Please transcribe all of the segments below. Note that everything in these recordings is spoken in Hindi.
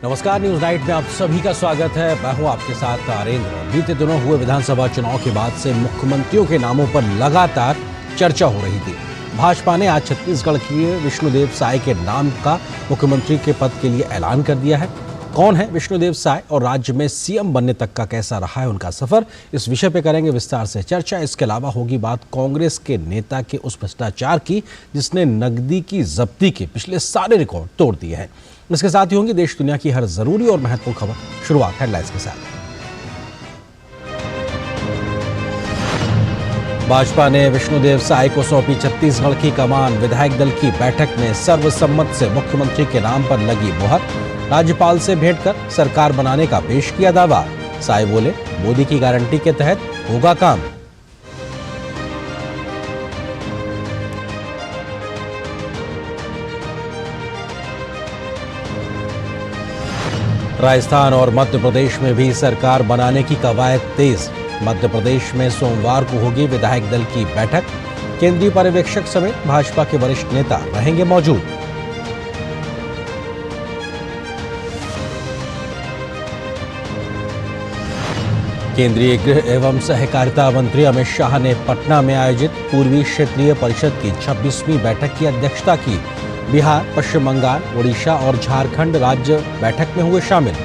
नमस्कार, न्यूज नाइट में आप सभी का स्वागत है। मैं हूं आपके साथ तारेंद्र। बीते दिनों हुए विधानसभा चुनाव के बाद से मुख्यमंत्रियों के नामों पर लगातार चर्चा हो रही थी। भाजपा ने आज छत्तीसगढ़ के विष्णुदेव साय के नाम का मुख्यमंत्री के पद के लिए ऐलान कर दिया है। कौन है विष्णुदेव साय और राज्य में सीएम बनने तक का कैसा रहा है उनका सफर, इस विषय पे करेंगे विस्तार से चर्चा। इसके अलावा होगी बात कांग्रेस के नेता के उस भ्रष्टाचार की जिसने नकदी की जब्ती के पिछले सारे रिकॉर्ड तोड़ दिए हैं। इसके साथ ही होंगी देश दुनिया की हर जरूरी और महत्वपूर्ण खबर। शुरुआत हेडलाइंस के साथ। भाजपा ने विष्णुदेव साय को सौंपी छत्तीसगढ़ की कमान। विधायक दल की बैठक में सर्वसम्मत से मुख्यमंत्री के नाम पर लगी मुहर। राज्यपाल से भेंट कर सरकार बनाने का पेश किया दावा। साय बोले, मोदी की गारंटी के तहत होगा काम। राजस्थान और मध्य प्रदेश में भी सरकार बनाने की कवायद तेज। मध्य प्रदेश में सोमवार को होगी विधायक दल की बैठक। केंद्रीय पर्यवेक्षक समेत भाजपा के वरिष्ठ नेता रहेंगे मौजूद। केंद्रीय गृह एवं सहकारिता मंत्री अमित शाह ने पटना में आयोजित पूर्वी क्षेत्रीय परिषद की 26वीं बैठक की अध्यक्षता की। बिहार, पश्चिम बंगाल, ओडिशा और झारखंड राज्य बैठक में हुए शामिल।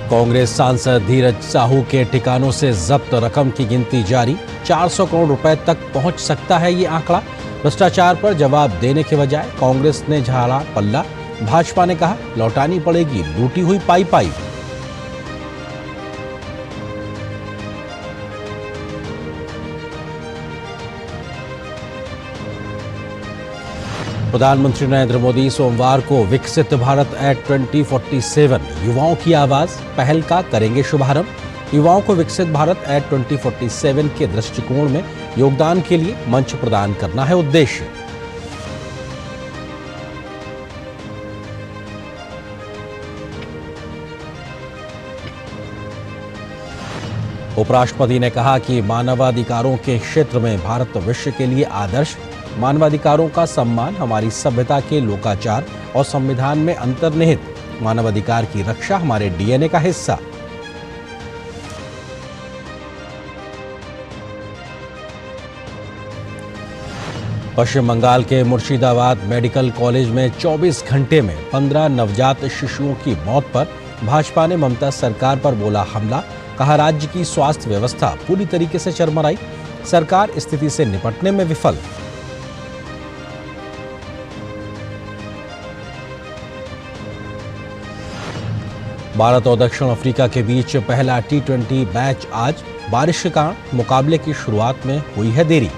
कांग्रेस सांसद धीरज साहू के ठिकानों से जब्त रकम की गिनती जारी। 400 करोड़ रुपए तक पहुंच सकता है ये आंकड़ा। भ्रष्टाचार पर जवाब देने के बजाय कांग्रेस ने झाड़ा पल्ला। भाजपा ने कहा, लौटानी पड़ेगी लूटी हुई पाई पाई। प्रधानमंत्री नरेंद्र मोदी सोमवार को विकसित भारत एक्ट 2047 युवाओं की आवाज पहल का करेंगे शुभारंभ। युवाओं को विकसित भारत एक्ट 2047 के दृष्टिकोण में योगदान के लिए मंच प्रदान करना है उद्देश्य। उपराष्ट्रपति ने कहा कि मानवाधिकारों के क्षेत्र में भारत विश्व के लिए आदर्श। मानवाधिकारों का सम्मान हमारी सभ्यता के लोकाचार और संविधान में अंतर्निहित। मानवाधिकार की रक्षा हमारे डीएनए का हिस्सा। पश्चिम बंगाल के मुर्शिदाबाद मेडिकल कॉलेज में 24 घंटे में 15 नवजात शिशुओं की मौत पर भाजपा ने ममता सरकार पर बोला हमला। कहा, राज्य की स्वास्थ्य व्यवस्था पूरी तरीके से चरमराई। सरकार स्थिति से निपटने में विफल। भारत और दक्षिण अफ्रीका के बीच पहला T20 मैच आज। बारिश के कारण मुकाबले की शुरुआत में हुई है देरी।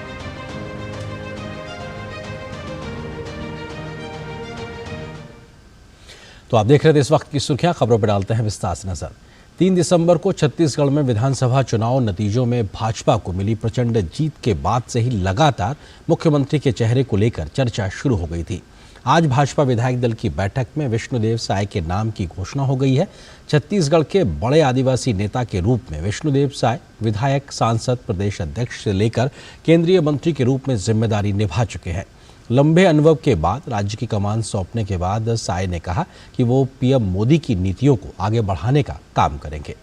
तो आप देख रहे थे इस वक्त की सुर्खियां। खबरों पर डालते हैं विस्तार से नजर। 3 दिसंबर को छत्तीसगढ़ में विधानसभा चुनाव नतीजों में भाजपा को मिली प्रचंड जीत के बाद से ही लगातार मुख्यमंत्री के चेहरे को लेकर चर्चा शुरू हो गई थी। आज भाजपा विधायक दल की बैठक में विष्णुदेव साय के नाम की घोषणा हो गई है। छत्तीसगढ़ के बड़े आदिवासी नेता के रूप में विष्णुदेव साय विधायक, सांसद, प्रदेश अध्यक्ष से लेकर केंद्रीय मंत्री के रूप में जिम्मेदारी निभा चुके हैं। लंबे अनुभव के बाद राज्य की कमान सौंपने के बाद साय ने कहा कि वो पीएम मोदी की नीतियों को आगे बढ़ाने का काम करेंगे।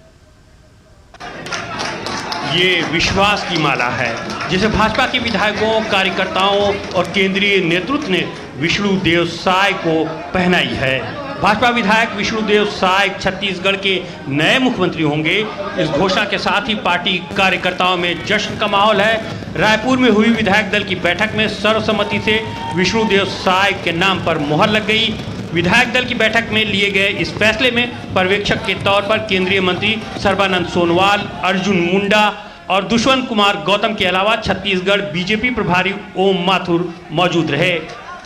ये विश्वास की माला है जिसे भाजपा के विधायकों, कार्यकर्ताओं और केंद्रीय नेतृत्व ने विष्णुदेव साय को पहनाई है। भाजपा विधायक विष्णुदेव साय छत्तीसगढ़ के नए मुख्यमंत्री होंगे। इस घोषणा के साथ ही पार्टी कार्यकर्ताओं में जश्न का माहौल है। रायपुर में हुई विधायक दल की बैठक में सर्वसम्मति से विष्णुदेव साय के नाम पर मुहर लग गई। विधायक दल की बैठक में लिए गए इस फैसले में पर्यवेक्षक के तौर पर केंद्रीय मंत्री सर्बानंद सोनोवाल, अर्जुन मुंडा और दुष्यंत कुमार गौतम के अलावा छत्तीसगढ़ बीजेपी प्रभारी ओम माथुर मौजूद रहे।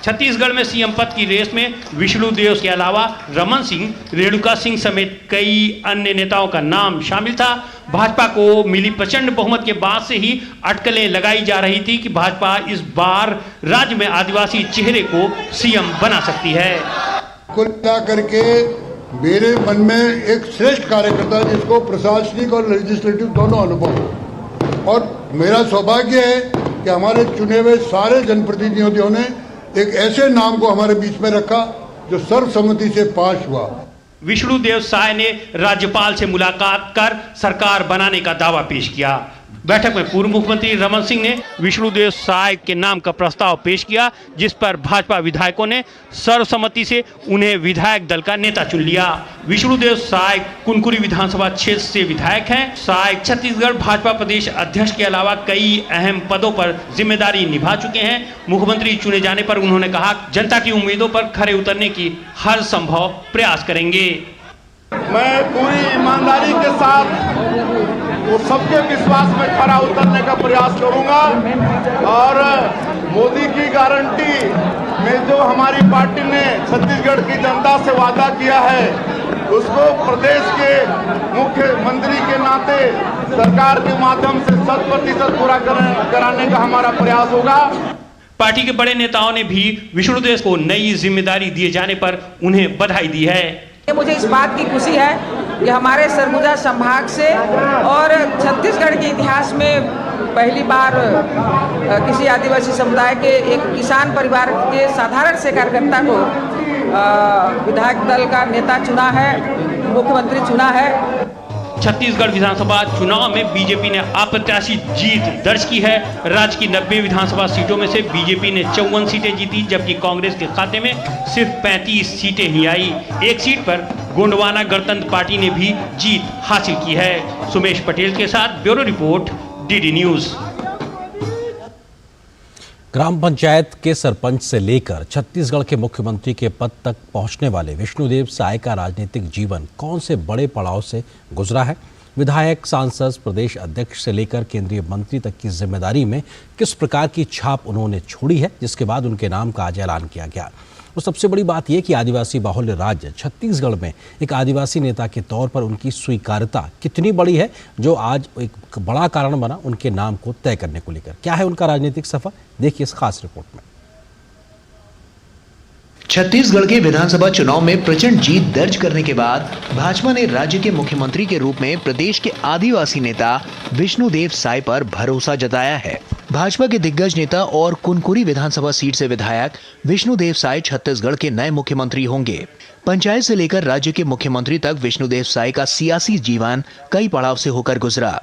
छत्तीसगढ़ में सीएम पद की रेस में विष्णुदेव के अलावा रमन सिंह, रेणुका सिंह समेत कई अन्य नेताओं का नाम शामिल था। भाजपा को मिली प्रचंड बहुमत के बाद से ही अटकलें लगाई जा रही थी कि भाजपा इस बार राज्य में आदिवासी चेहरे को सीएम बना सकती है। कुल मिलाकर के मेरे मन में एक श्रेष्ठ कार्यकर्ता जिसको प्रशासनिक और लेजिस्लेटिव दोनों अनुभव, और मेरा सौभाग्य है कि हमारे चुने हुए सारे जनप्रतिनिधियों ने एक ऐसे नाम को हमारे बीच में रखा जो सर्वसम्मति से पास हुआ। विष्णुदेव साय ने राज्यपाल से मुलाकात कर सरकार बनाने का दावा पेश किया। बैठक में पूर्व मुख्यमंत्री रमन सिंह ने विष्णुदेव साय के नाम का प्रस्ताव पेश किया, जिस पर भाजपा विधायकों ने सर्वसम्मति से उन्हें विधायक दल का नेता चुन लिया। विष्णुदेव साय कुनकुरी विधानसभा क्षेत्र से विधायक हैं। साय छत्तीसगढ़ भाजपा प्रदेश अध्यक्ष के अलावा कई अहम पदों पर जिम्मेदारी निभा चुके हैं। मुख्यमंत्री चुने जाने पर उन्होंने कहा, जनता की उम्मीदों पर खरे उतरने की हर संभव प्रयास करेंगे। मैं पूरी ईमानदारी के साथ वो सबके विश्वास में खरा उतरने का प्रयास करूंगा और मोदी की गारंटी में जो हमारी पार्टी ने छत्तीसगढ़ की जनता से वादा किया है उसको प्रदेश के मुख्यमंत्री के नाते सरकार के माध्यम से 100% पूरा कराने का हमारा प्रयास होगा। पार्टी के बड़े नेताओं ने भी विष्णुदेव को नई जिम्मेदारी दिए जाने पर उन्हें बधाई दी है। मुझे इस बात की खुशी है कि हमारे सरगुजा संभाग से और छत्तीसगढ़ के इतिहास में पहली बार किसी आदिवासी समुदाय के एक किसान परिवार के साधारण से कार्यकर्ता को विधायक दल का नेता चुना है, मुख्यमंत्री चुना है। छत्तीसगढ़ विधानसभा चुनाव में बीजेपी ने अप्रत्याशित जीत दर्ज की है। राज्य की 90 विधानसभा सीटों में से बीजेपी ने 54 सीटें जीती, जबकि कांग्रेस के खाते में सिर्फ 35 सीटें ही आई। एक सीट पर गोंडवाना गणतंत्र पार्टी ने भी जीत हासिल की है। सुमेश पटेल के साथ ब्यूरो रिपोर्ट, डीडी न्यूज। ग्राम पंचायत के सरपंच से लेकर छत्तीसगढ़ के मुख्यमंत्री के पद तक पहुंचने वाले विष्णुदेव साय का राजनीतिक जीवन कौन से बड़े पड़ाव से गुजरा है? विधायक, सांसद, प्रदेश अध्यक्ष से लेकर केंद्रीय मंत्री तक की जिम्मेदारी में किस प्रकार की छाप उन्होंने छोड़ी है, जिसके बाद उनके नाम का आज ऐलान किया गया। और सबसे बड़ी बात यह कि आदिवासी बाहुल्य राज्य छत्तीसगढ़ में एक आदिवासी नेता के तौर पर उनकी स्वीकार्यता कितनी बड़ी है, जो आज एक बड़ा कारण बना उनके नाम को तय करने को लेकर। क्या है उनका राजनीतिक सफर, देखिए इस खास रिपोर्ट में। छत्तीसगढ़ के विधानसभा चुनाव में प्रचंड जीत दर्ज करने के बाद भाजपा ने राज्य के मुख्यमंत्री के रूप में प्रदेश के आदिवासी नेता विष्णुदेव साय पर भरोसा जताया है। भाजपा के दिग्गज नेता और कुनकुरी विधानसभा सीट से विधायक विष्णुदेव साय छत्तीसगढ़ के नए मुख्यमंत्री होंगे। पंचायत से लेकर राज्य के मुख्यमंत्री तक विष्णुदेव साय का सियासी जीवन कई पड़ाव से होकर गुजरा।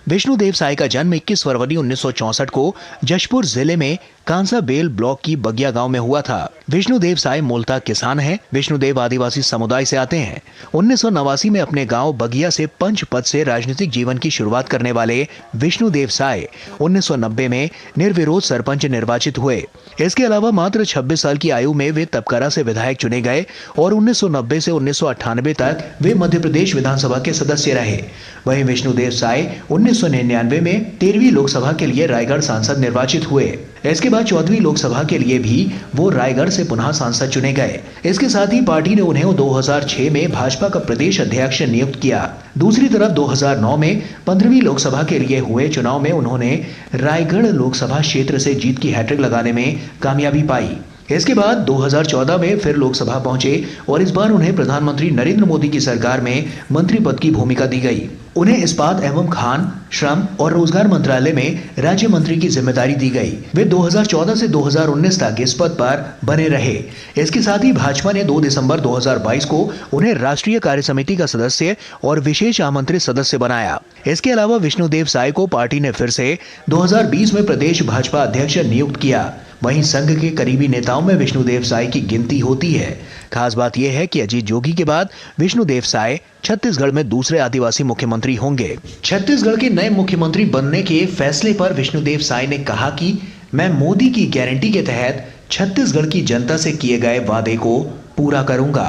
विष्णुदेव साय का जन्म 21 फरवरी 1964 को जशपुर जिले में कांसाबेल ब्लॉक की बगिया गांव में हुआ था। विष्णुदेव साय मूलतः किसान हैं। विष्णुदेव आदिवासी समुदाय से आते हैं। 1989 में अपने गांव बगिया से पंच पद से राजनीतिक जीवन की शुरुआत करने वाले विष्णुदेव साय 1990 में निर्विरोध सरपंच निर्वाचित हुए। इसके अलावा मात्र 26 साल की आयु में वे तपकरा से विधायक चुने गए और 1990 से 1998 तक वे मध्य प्रदेश विधानसभा के सदस्य रहे। वहीं विष्णुदेव साय 1999 में 13वीं लोकसभा के लिए रायगढ़ सांसद निर्वाचित हुए। इसके बाद 14वीं लोकसभा के लिए भी वो रायगढ़ से पुनः सांसद चुने गए। इसके साथ ही पार्टी ने उन्हें 2006 में भाजपा का प्रदेश अध्यक्ष नियुक्त किया। दूसरी तरफ 2009 में 15वीं लोकसभा के लिए हुए चुनाव में उन्होंने रायगढ़ लोकसभा क्षेत्र से जीत की हैट्रिक लगाने में कामयाबी पाई। इसके बाद 2014 में फिर लोकसभा पहुंचे और इस बार उन्हें प्रधानमंत्री नरेंद्र मोदी की सरकार में मंत्री पद की भूमिका दी गई। उन्हें इस्पात एवं खान, श्रम और रोजगार मंत्रालय में राज्य मंत्री की जिम्मेदारी दी गई। वे 2014 से 2019 तक इस पद पर बने रहे। इसके साथ ही भाजपा ने 2 दिसंबर 2022 को उन्हें राष्ट्रीय कार्य समिति का सदस्य और विशेष आमंत्रित सदस्य बनाया। इसके अलावा विष्णुदेव साय को पार्टी ने फिर से 2020 में प्रदेश भाजपा अध्यक्ष नियुक्त किया। वहीं संघ के करीबी नेताओं में विष्णुदेव साय की गिनती होती है। खास बात यह है कि अजीत जोगी के बाद विष्णुदेव साय छत्तीसगढ़ में दूसरे आदिवासी मुख्यमंत्री होंगे। छत्तीसगढ़ के नए मुख्यमंत्री बनने के फैसले पर विष्णुदेव साय ने कहा कि मैं मोदी की गारंटी के तहत छत्तीसगढ़ की जनता से किए गए वादे को पूरा करूंगा।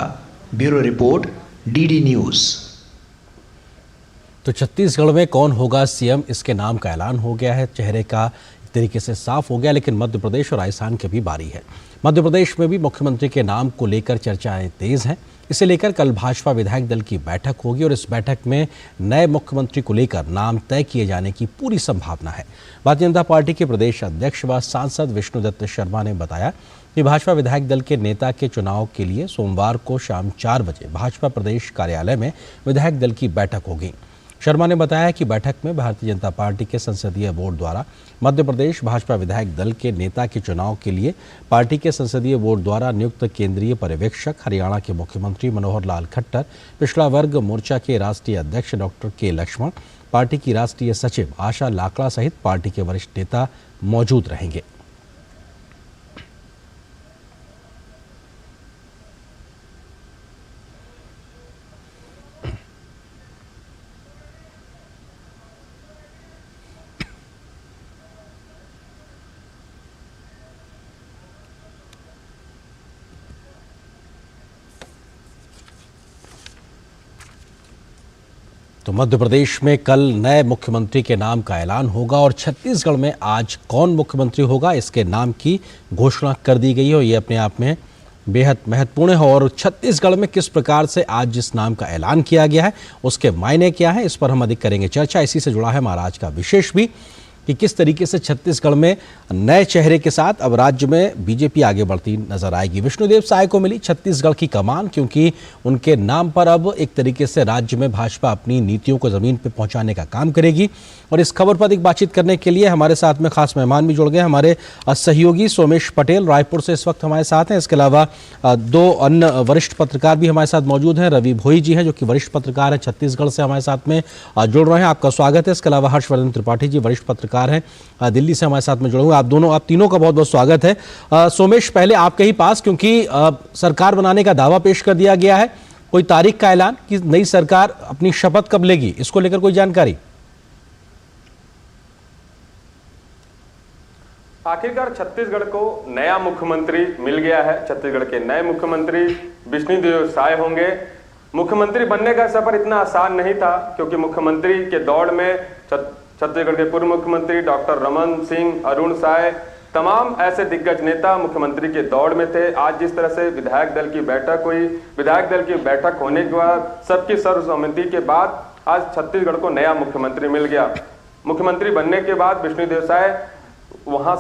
Bureau report, DD news. तो छत्तीसगढ़ में कौन होगा सीएम, इसके नाम का ऐलान हो गया है। चेहरे का तरीके से साफ हो गया, लेकिन मध्य प्रदेश और राजस्थान की भी बारी है। मध्य प्रदेश में भी मुख्यमंत्री के नाम को लेकर चर्चाएं तेज हैं। इसे लेकर कल भाजपा विधायक दल की बैठक होगी और इस बैठक में नए मुख्यमंत्री को लेकर नाम तय किए जाने की पूरी संभावना है। भारतीय जनता पार्टी के प्रदेश अध्यक्ष व सांसद विष्णुदत्त शर्मा ने बताया कि भाजपा विधायक दल के नेता के चुनाव के लिए सोमवार को शाम 4 बजे भाजपा प्रदेश कार्यालय में विधायक दल की बैठक होगी। शर्मा ने बताया कि बैठक में भारतीय जनता पार्टी के संसदीय बोर्ड द्वारा मध्य प्रदेश भाजपा विधायक दल के नेता के चुनाव के लिए पार्टी के संसदीय बोर्ड द्वारा नियुक्त केंद्रीय पर्यवेक्षक, हरियाणा के मुख्यमंत्री मनोहर लाल खट्टर, पिछड़ा वर्ग मोर्चा के राष्ट्रीय अध्यक्ष डॉक्टर के लक्ष्मण, पार्टी की राष्ट्रीय सचिव आशा लाकड़ा सहित पार्टी के वरिष्ठ नेता मौजूद रहेंगे। तो मध्य प्रदेश में कल नए मुख्यमंत्री के नाम का ऐलान होगा और छत्तीसगढ़ में आज कौन मुख्यमंत्री होगा इसके नाम की घोषणा कर दी गई है और ये अपने आप में बेहद महत्वपूर्ण है। और छत्तीसगढ़ में किस प्रकार से आज जिस नाम का ऐलान किया गया है उसके मायने क्या है, इस पर हम अधिक करेंगे चर्चा। इसी से जुड़ा है हमारा आज का विशेष भी कि किस तरीके से छत्तीसगढ़ में नए चेहरे के साथ अब राज्य में बीजेपी आगे बढ़ती नजर आएगी। विष्णुदेव साय को मिली छत्तीसगढ़ की कमान, क्योंकि उनके नाम पर अब एक तरीके से राज्य में भाजपा अपनी नीतियों को जमीन पर पहुंचाने का काम करेगी। और इस खबर पर अधिक बातचीत करने के लिए हमारे साथ में खास मेहमान भी जुड़ गए। हमारे सहयोगी सोमेश पटेल रायपुर से इस वक्त हमारे साथ हैं। इसके अलावा दो अन्य वरिष्ठ पत्रकार भी हमारे साथ मौजूद हैं। रवि भोई जी हैं जो कि वरिष्ठ पत्रकार हैं, छत्तीसगढ़ से हमारे साथ में जुड़ रहे हैं, आपका स्वागत है। इसके अलावा हर्षवर्धन त्रिपाठी जी वरिष्ठ पत्रकार हैं, दिल्ली से हमारे साथ में जुड़े हुए। आप तीनों का बहुत बहुत स्वागत है। सोमेश, पहले आपके ही पास, क्योंकि सरकार बनाने का दावा पेश कर दिया गया है, कोई तारीख का ऐलान कि नई सरकार अपनी शपथ कब लेगी, इसको लेकर कोई जानकारी? आखिरकार छत्तीसगढ़ को नया मुख्यमंत्री मिल गया है। छत्तीसगढ़ के नए मुख्यमंत्री विष्णुदेव साय होंगे। मुख्यमंत्री बनने का सफर इतना आसान नहीं था, क्योंकि मुख्यमंत्री के दौड़ में छत्तीसगढ़ के पूर्व मुख्यमंत्री डॉक्टर रमन सिंह, अरुण साय, तमाम ऐसे दिग्गज नेता मुख्यमंत्री के दौड़ में थे। आज जिस तरह से विधायक दल की बैठक हुई, विधायक दल की बैठक होने के बाद सबकी सर्वसम्मति के बाद आज छत्तीसगढ़ को नया मुख्यमंत्री मिल गया। मुख्यमंत्री बनने के बाद विष्णुदेव साय वहां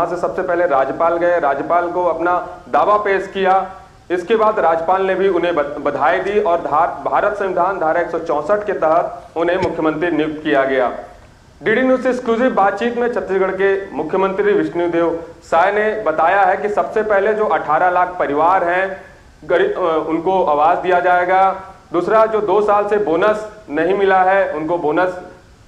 से सबसे पहले राज्यपाल गए, राज्यपाल को अपना दावा पेश किया। इसके बाद राज्यपाल ने भी उन्हें बधाई दी और भारत संविधान धारा 164 के तहत उन्हें मुख्यमंत्री नियुक्त किया गया। डीडी न्यूज से एक्सक्लूसिव बातचीत में छत्तीसगढ़ के मुख्यमंत्री विष्णुदेव साय ने बताया है कि सबसे पहले जो 18 लाख परिवार हैं उनको आवास दिया जाएगा। दूसरा, जो 2 साल से बोनस नहीं मिला है उनको बोनस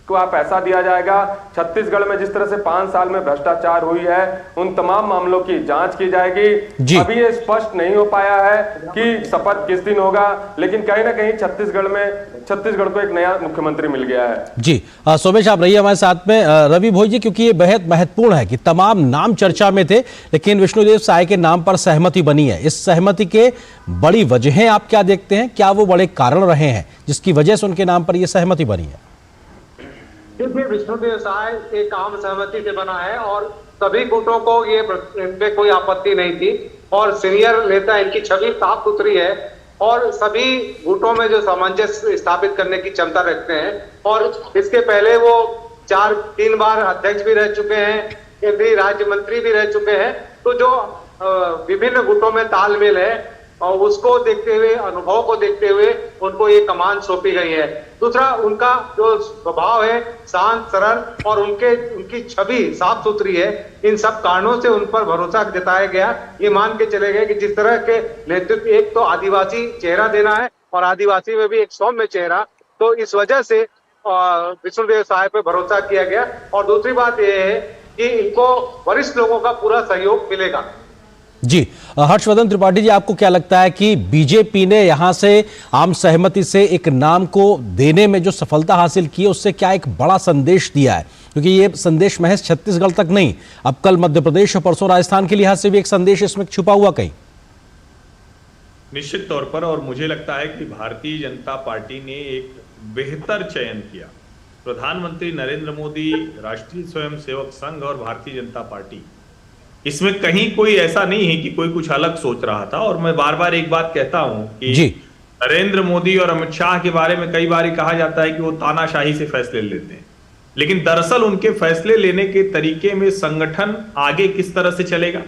का पैसा दिया जाएगा। छत्तीसगढ़ में जिस तरह से 5 साल में भ्रष्टाचार हुई है उन तमाम मामलों की जांच की जाएगी। अभी ये स्पष्ट नहीं हो पाया है कि शपथ किस दिन होगा, लेकिन कहीं ना कहीं छत्तीसगढ़ को एक नया मुख्यमंत्री मिल गया है। जी सोमेश, आप रहिए हमारे साथ में। रवि भोई जी, क्योंकि ये बेहद महत्वपूर्ण है कि तमाम नाम चर्चा में थे लेकिन विष्णुदेव साय के नाम पर सहमति बनी है। इस सहमति के बड़ी वजहें आप क्या देखते हैं, क्या वो बड़े कारण रहे हैं जिसकी वजह से उनके नाम पर यह सहमति बनी है? देखिए, विष्णुदेव साय एक आम सहमति से बना है और सभी गुटों को इनपे कोई आपत्ति नहीं थी और सीनियर नेता, इनकी छवि साफ सुथरी है और सभी गुटों में जो सामंजस्य स्थापित करने की क्षमता रखते हैं। और इसके पहले वो 3 बार अध्यक्ष भी रह चुके हैं, केंद्रीय राज्य मंत्री भी रह चुके हैं। तो जो विभिन्न गुटों में तालमेल है और उसको देखते हुए, अनुभव को देखते हुए उनको ये कमान सौंपी गई है। दूसरा, उनका जो स्वभाव है शांत सरल और उनकी छवि साफ सुथरी है। इन सब कारणों से उन पर भरोसा जताया गया। ये मान के चले गए कि जिस तरह के नेतृत्व, एक तो आदिवासी चेहरा देना है और आदिवासी में भी एक सौम्य चेहरा, तो इस वजह से विष्णुदेव साय पे भरोसा किया गया। और दूसरी बात यह है कि इनको वरिष्ठ लोगों का पूरा सहयोग मिलेगा। जी हर्षवर्धन त्रिपाठी जी, आपको क्या लगता है कि बीजेपी ने यहां से आम सहमति से एक नाम को देने में जो सफलता हासिल की है उससे क्या एक बड़ा संदेश दिया है? क्योंकि ये संदेश महज छत्तीसगढ़ तक नहीं, अब कल मध्य प्रदेश और परसों राजस्थान के लिहाज से भी एक संदेश इसमें छुपा हुआ कहीं। निश्चित तौर पर, और मुझे लगता है कि भारतीय जनता पार्टी ने एक बेहतर चयन किया। प्रधानमंत्री नरेंद्र मोदी, राष्ट्रीय स्वयंसेवक संघ और भारतीय जनता पार्टी, इसमें कहीं कोई ऐसा नहीं है कि कोई कुछ अलग सोच रहा था। और मैं बार बार एक बात कहता हूं कि नरेंद्र मोदी और अमित शाह के बारे में कई बार कहा जाता है कि वो तानाशाही से फैसले लेते हैं, लेकिन दरअसल उनके फैसले लेने के तरीके में संगठन आगे किस तरह से चलेगा,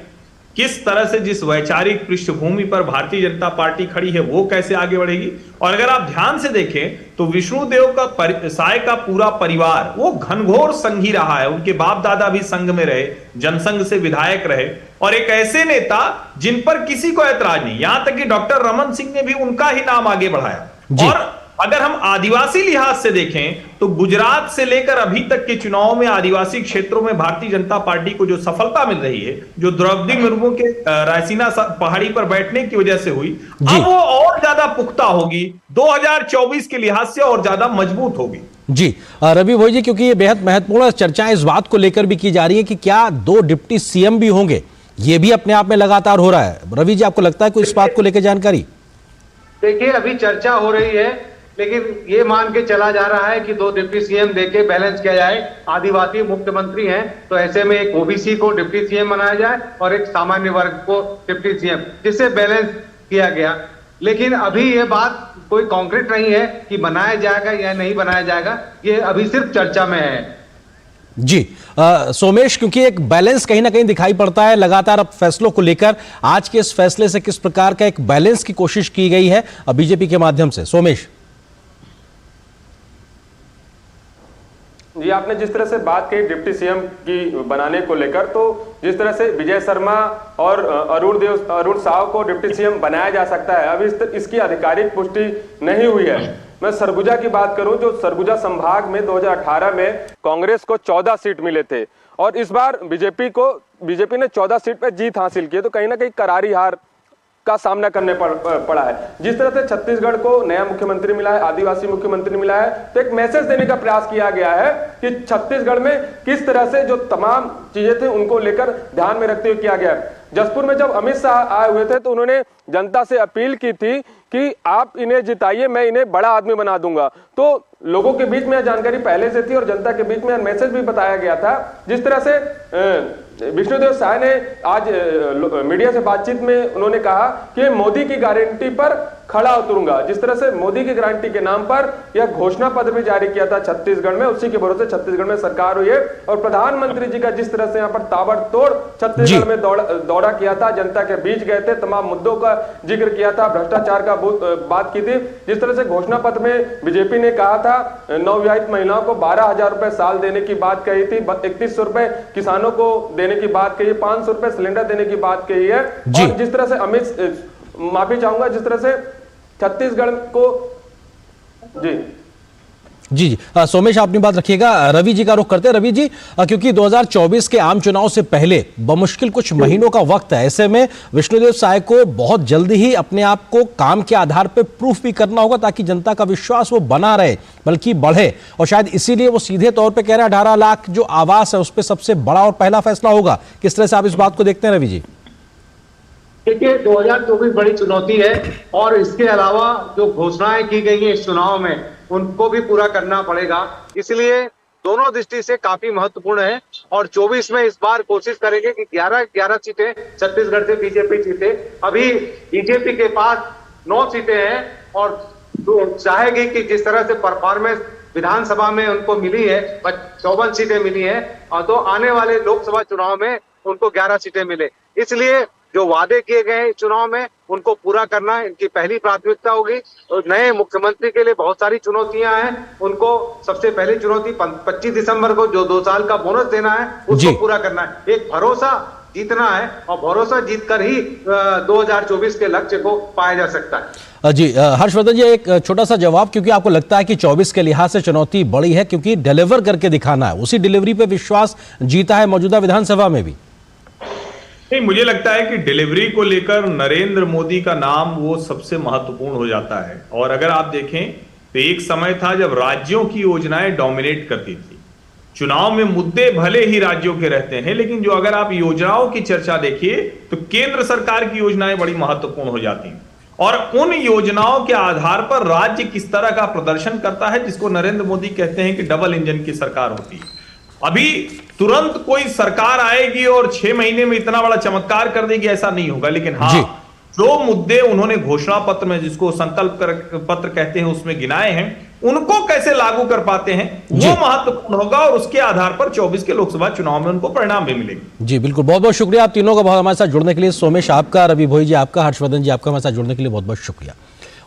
किस तरह से जिस वैचारिक पृष्ठभूमि पर भारतीय जनता पार्टी खड़ी है वो कैसे आगे बढ़ेगी। और अगर आप ध्यान से देखें तो विष्णुदेव साय का पूरा परिवार वो घनघोर संघी रहा है। उनके बाप दादा भी संघ में रहे, जनसंघ से विधायक रहे, और एक ऐसे नेता जिन पर किसी को ऐतराज नहीं, यहां तक कि डॉक्टर रमन सिंह ने भी उनका ही नाम आगे बढ़ाया। और अगर हम आदिवासी लिहाज से देखें तो गुजरात से लेकर अभी तक के चुनाव में आदिवासी क्षेत्रों में भारतीय जनता पार्टी को जो सफलता मिल रही है, जो द्रौपदी मुर्मू के रायसीना पहाड़ी पर बैठने की वजह से हुई, अब वो और ज्यादा पुख्ता होगी, 2024 के लिहाज से और ज्यादा मजबूत होगी। जी रवि भोई जी, क्योंकि ये बेहद महत्वपूर्ण चर्चा इस बात को लेकर भी की जा रही है कि क्या 2 डिप्टी सीएम भी होंगे, ये भी अपने आप में लगातार हो रहा है। रवि जी, आपको लगता है कोई इस बात को लेकर जानकारी? देखिए, अभी चर्चा हो रही है, लेकिन ये मान के चला जा रहा है कि 2 डिप्टी सीएम देके बैलेंस किया जाए। आदिवासी मुख्यमंत्री हैं तो ऐसे में एक ओबीसी को डिप्टी सीएम बनाया जाए और एक सामान्य वर्ग को डिप्टी सीएम, जिससे बैलेंस किया गया। लेकिन अभी ये बात कोई कॉन्क्रीट नहीं है कि बनाया जाएगा या नहीं बनाया जाएगा, ये अभी सिर्फ चर्चा में है। जी सोमेश, क्योंकि एक बैलेंस कहीं ना कहीं दिखाई पड़ता है लगातार अब फैसलों को लेकर, आज के इस फैसले से किस प्रकार का एक बैलेंस की कोशिश की गई है बीजेपी के माध्यम से? सोमेश जी, आपने जिस तरह से बात की डिप्टी सीएम की बनाने को लेकर, तो जिस तरह से विजय शर्मा और अरुण साव को डिप्टी सीएम बनाया जा सकता है, अभी इसकी आधिकारिक पुष्टि नहीं हुई है। मैं सरगुजा की बात करूं, जो सरगुजा संभाग में 2018 में कांग्रेस को 14 सीट मिले थे और इस बार बीजेपी ने 14 सीट पर जीत हासिल की है, तो कहीं ना कहीं करारी हार का सामना करने पड़ा है। जिस तरह से छत्तीसगढ़ को नया मुख्यमंत्री मिला है, आदिवासी मुख्यमंत्री मिला है, तो एक मैसेज देने का प्रयास किया गया है कि छत्तीसगढ़ में किस तरह से जो तमाम चीजें थी उनको लेकर ध्यान में रखते हुए किया गया है। जसपुर में जब अमित शाह आए हुए थे तो उन्होंने जनता से अपील की थी कि आप इन्हें जिताइए, मैं इन्हें बड़ा आदमी बना दूंगा। तो लोगों के बीच में यह जानकारी पहले से थी और जनता के बीच में मैसेज भी बताया गया था। जिस तरह से विष्णुदेव साय ने आज मीडिया से बातचीत में उन्होंने कहा कि मोदी की गारंटी पर खड़ा उतरूंगा। जिस तरह से मोदी की गारंटी के नाम पर यह घोषणा पत्र भी जारी किया था छत्तीसगढ़ में, उसी के भरोसे छत्तीसगढ़ में सरकार हुई है। और प्रधानमंत्री जी का जिस तरह से यहाँ पर ताबड़तोड़ छत्तीसगढ़ में दौरा किया था, जनता के बीच गए थे, तमाम मुद्दों का जिक्र किया था, भ्रष्टाचार का बात की थी। जिस तरह से घोषणा पत्र में बीजेपी ने कहा था नवविवाहित महिलाओं को 12,000 रुपए साल देने की बात कही थी, 3100 रुपए किसानों को देने की बात कही है, 500 रुपए सिलेंडर देने की बात कही है। और जिस तरह से माफी चाहूंगा, जिस तरह से छत्तीसगढ़ को जी सोमेश, आपने बात रखिएगा। रवि जी का रुख करते हैं। रवि जी, क्योंकि 2024 के आम चुनाव से पहले बमुश्किल कुछ महीनों का वक्त है, ऐसे में विष्णुदेव साय को बहुत जल्दी ही अपने आप को काम के आधार पर प्रूफ भी करना होगा ताकि जनता का विश्वास वो बना रहे बल्कि बढ़े, और शायद इसीलिए वो सीधे तौर पर कह रहे हैं 18 लाख जो आवास है उस पर सबसे बड़ा और पहला फैसला होगा। किस तरह से आप इस बात को देखते हैं रवि जी? देखिए, 2024 बड़ी चुनौती है और इसके अलावा जो घोषणाएं की गई हैं इस चुनाव में उनको भी पूरा करना पड़ेगा, इसलिए दोनों दृष्टि से काफी महत्वपूर्ण है। और 24 में इस बार कोशिश करेंगे कि 11 सीटें छत्तीसगढ़ से बीजेपी जीते। अभी बीजेपी के पास 9 सीटें हैं और चाहेगी कि जिस तरह से परफॉर्मेंस विधानसभा में उनको मिली है, 54 सीटें मिली है, और तो आने वाले लोकसभा चुनाव में उनको 11 सीटें मिले। इसलिए जो वादे किए गए हैं चुनाव में उनको पूरा करना इनकी पहली प्राथमिकता होगी। और नए मुख्यमंत्री के लिए बहुत सारी चुनौतियां हैं, उनको सबसे पहली चुनौती 25 दिसंबर को जो 2 साल का बोनस देना है उसको पूरा करना है। एक भरोसा जीतना है और भरोसा जीतकर ही 2024 के लक्ष्य को पाया जा सकता है। जी हर्षवर्धन जी, एक छोटा सा जवाब, क्योंकि आपको लगता है कि 24 के लिहाज से चुनौती बड़ी है क्योंकि डिलीवर करके दिखाना है, उसी डिलीवरी पे विश्वास जीता है मौजूदा विधानसभा में भी? नहीं, मुझे लगता है कि डिलीवरी को लेकर नरेंद्र मोदी का नाम वो सबसे महत्वपूर्ण हो जाता है। और अगर आप देखें तो एक समय था जब राज्यों की योजनाएं डोमिनेट करती थी। चुनाव में मुद्दे भले ही राज्यों के रहते हैं, लेकिन जो अगर आप योजनाओं की चर्चा देखिए तो केंद्र सरकार की योजनाएं बड़ी महत्वपूर्ण हो जाती हैं और उन योजनाओं के आधार पर राज्य किस तरह का प्रदर्शन करता है, जिसको नरेंद्र मोदी कहते हैं कि डबल इंजन की सरकार होती है। अभी तुरंत कोई सरकार आएगी और 6 महीने में इतना बड़ा चमत्कार कर देगी, ऐसा नहीं होगा। लेकिन हाँ, जो मुद्दे उन्होंने घोषणा पत्र में, जिसको संकल्प पत्र कहते हैं, उसमें गिनाए हैं, उनको कैसे लागू कर पाते हैं वो महत्वपूर्ण होगा और उसके आधार पर 24 के लोकसभा चुनाव में उनको परिणाम भी मिलेंगे। जी बिल्कुल, बहुत बहुत शुक्रिया आप तीनों का बहुत हमारे साथ जुड़ने के लिए। सोमेश आपका, रवि भोई जी आपका, हर्षवर्धन जी आपका हमारे साथ जुड़ने के लिए बहुत बहुत शुक्रिया।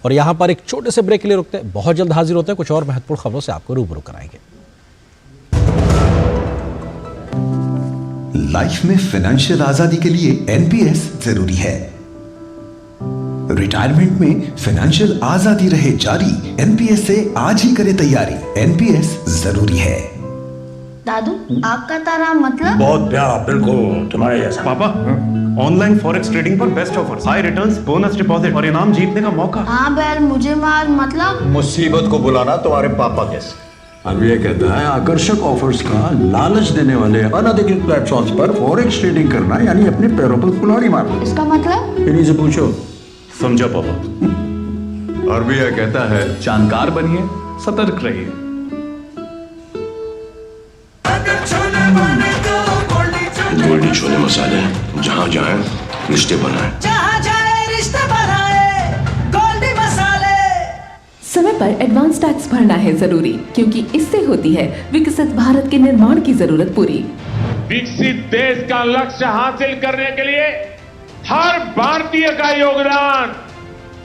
और यहाँ पर एक छोटे से ब्रेक के लिए रुकते हैं, बहुत जल्द हाजिर होते हैं कुछ और महत्वपूर्ण खबरों से आपको रूबरू कराएंगे। लाइफ में फाइनेंशियल आजादी के लिए एनपीएस जरूरी है। रिटायरमेंट में फाइनेंशियल आजादी रहे जारी, एनपीएस से आज ही करें तैयारी। एनपीएस जरूरी है। दादू, आपका तारा मतलब? बहुत प्यारा, बिल्कुल तुम्हारे जैसा। पापा, ऑनलाइन फॉरेक्स ट्रेडिंग पर best offers, high returns, bonus deposit और इनाम जीतने का मौका। हाँ बैल, मुझे मार मतलब? मुसीबत को बुलाना तुम्हारे पापा कैसे? अब ये कहता है आकर्षक ऑफर्स का लालच देने वाले अनधिकृत प्लेटफॉर्म्स पर फॉरेक्स ट्रेडिंग करना यानी अपने पैरों पर कुल्हाड़ी मारना। इसका मतलब? इन्हीं से पूछो। समझा पापा। आरबीआई कहता है जानकार बनिए, सतर्क रहिए। गोल्डी छोले मसाले, जहाँ जाए रिश्ते बनाए, जहाँ जाए रिश्ते बनाए, गोल्डी मसाले। समय पर एडवांस टैक्स भरना है जरूरी, क्योंकि इससे होती है विकसित भारत के निर्माण की जरूरत पूरी। विकसित देश का लक्ष्य हासिल करने के लिए हर भारतीय का योगदान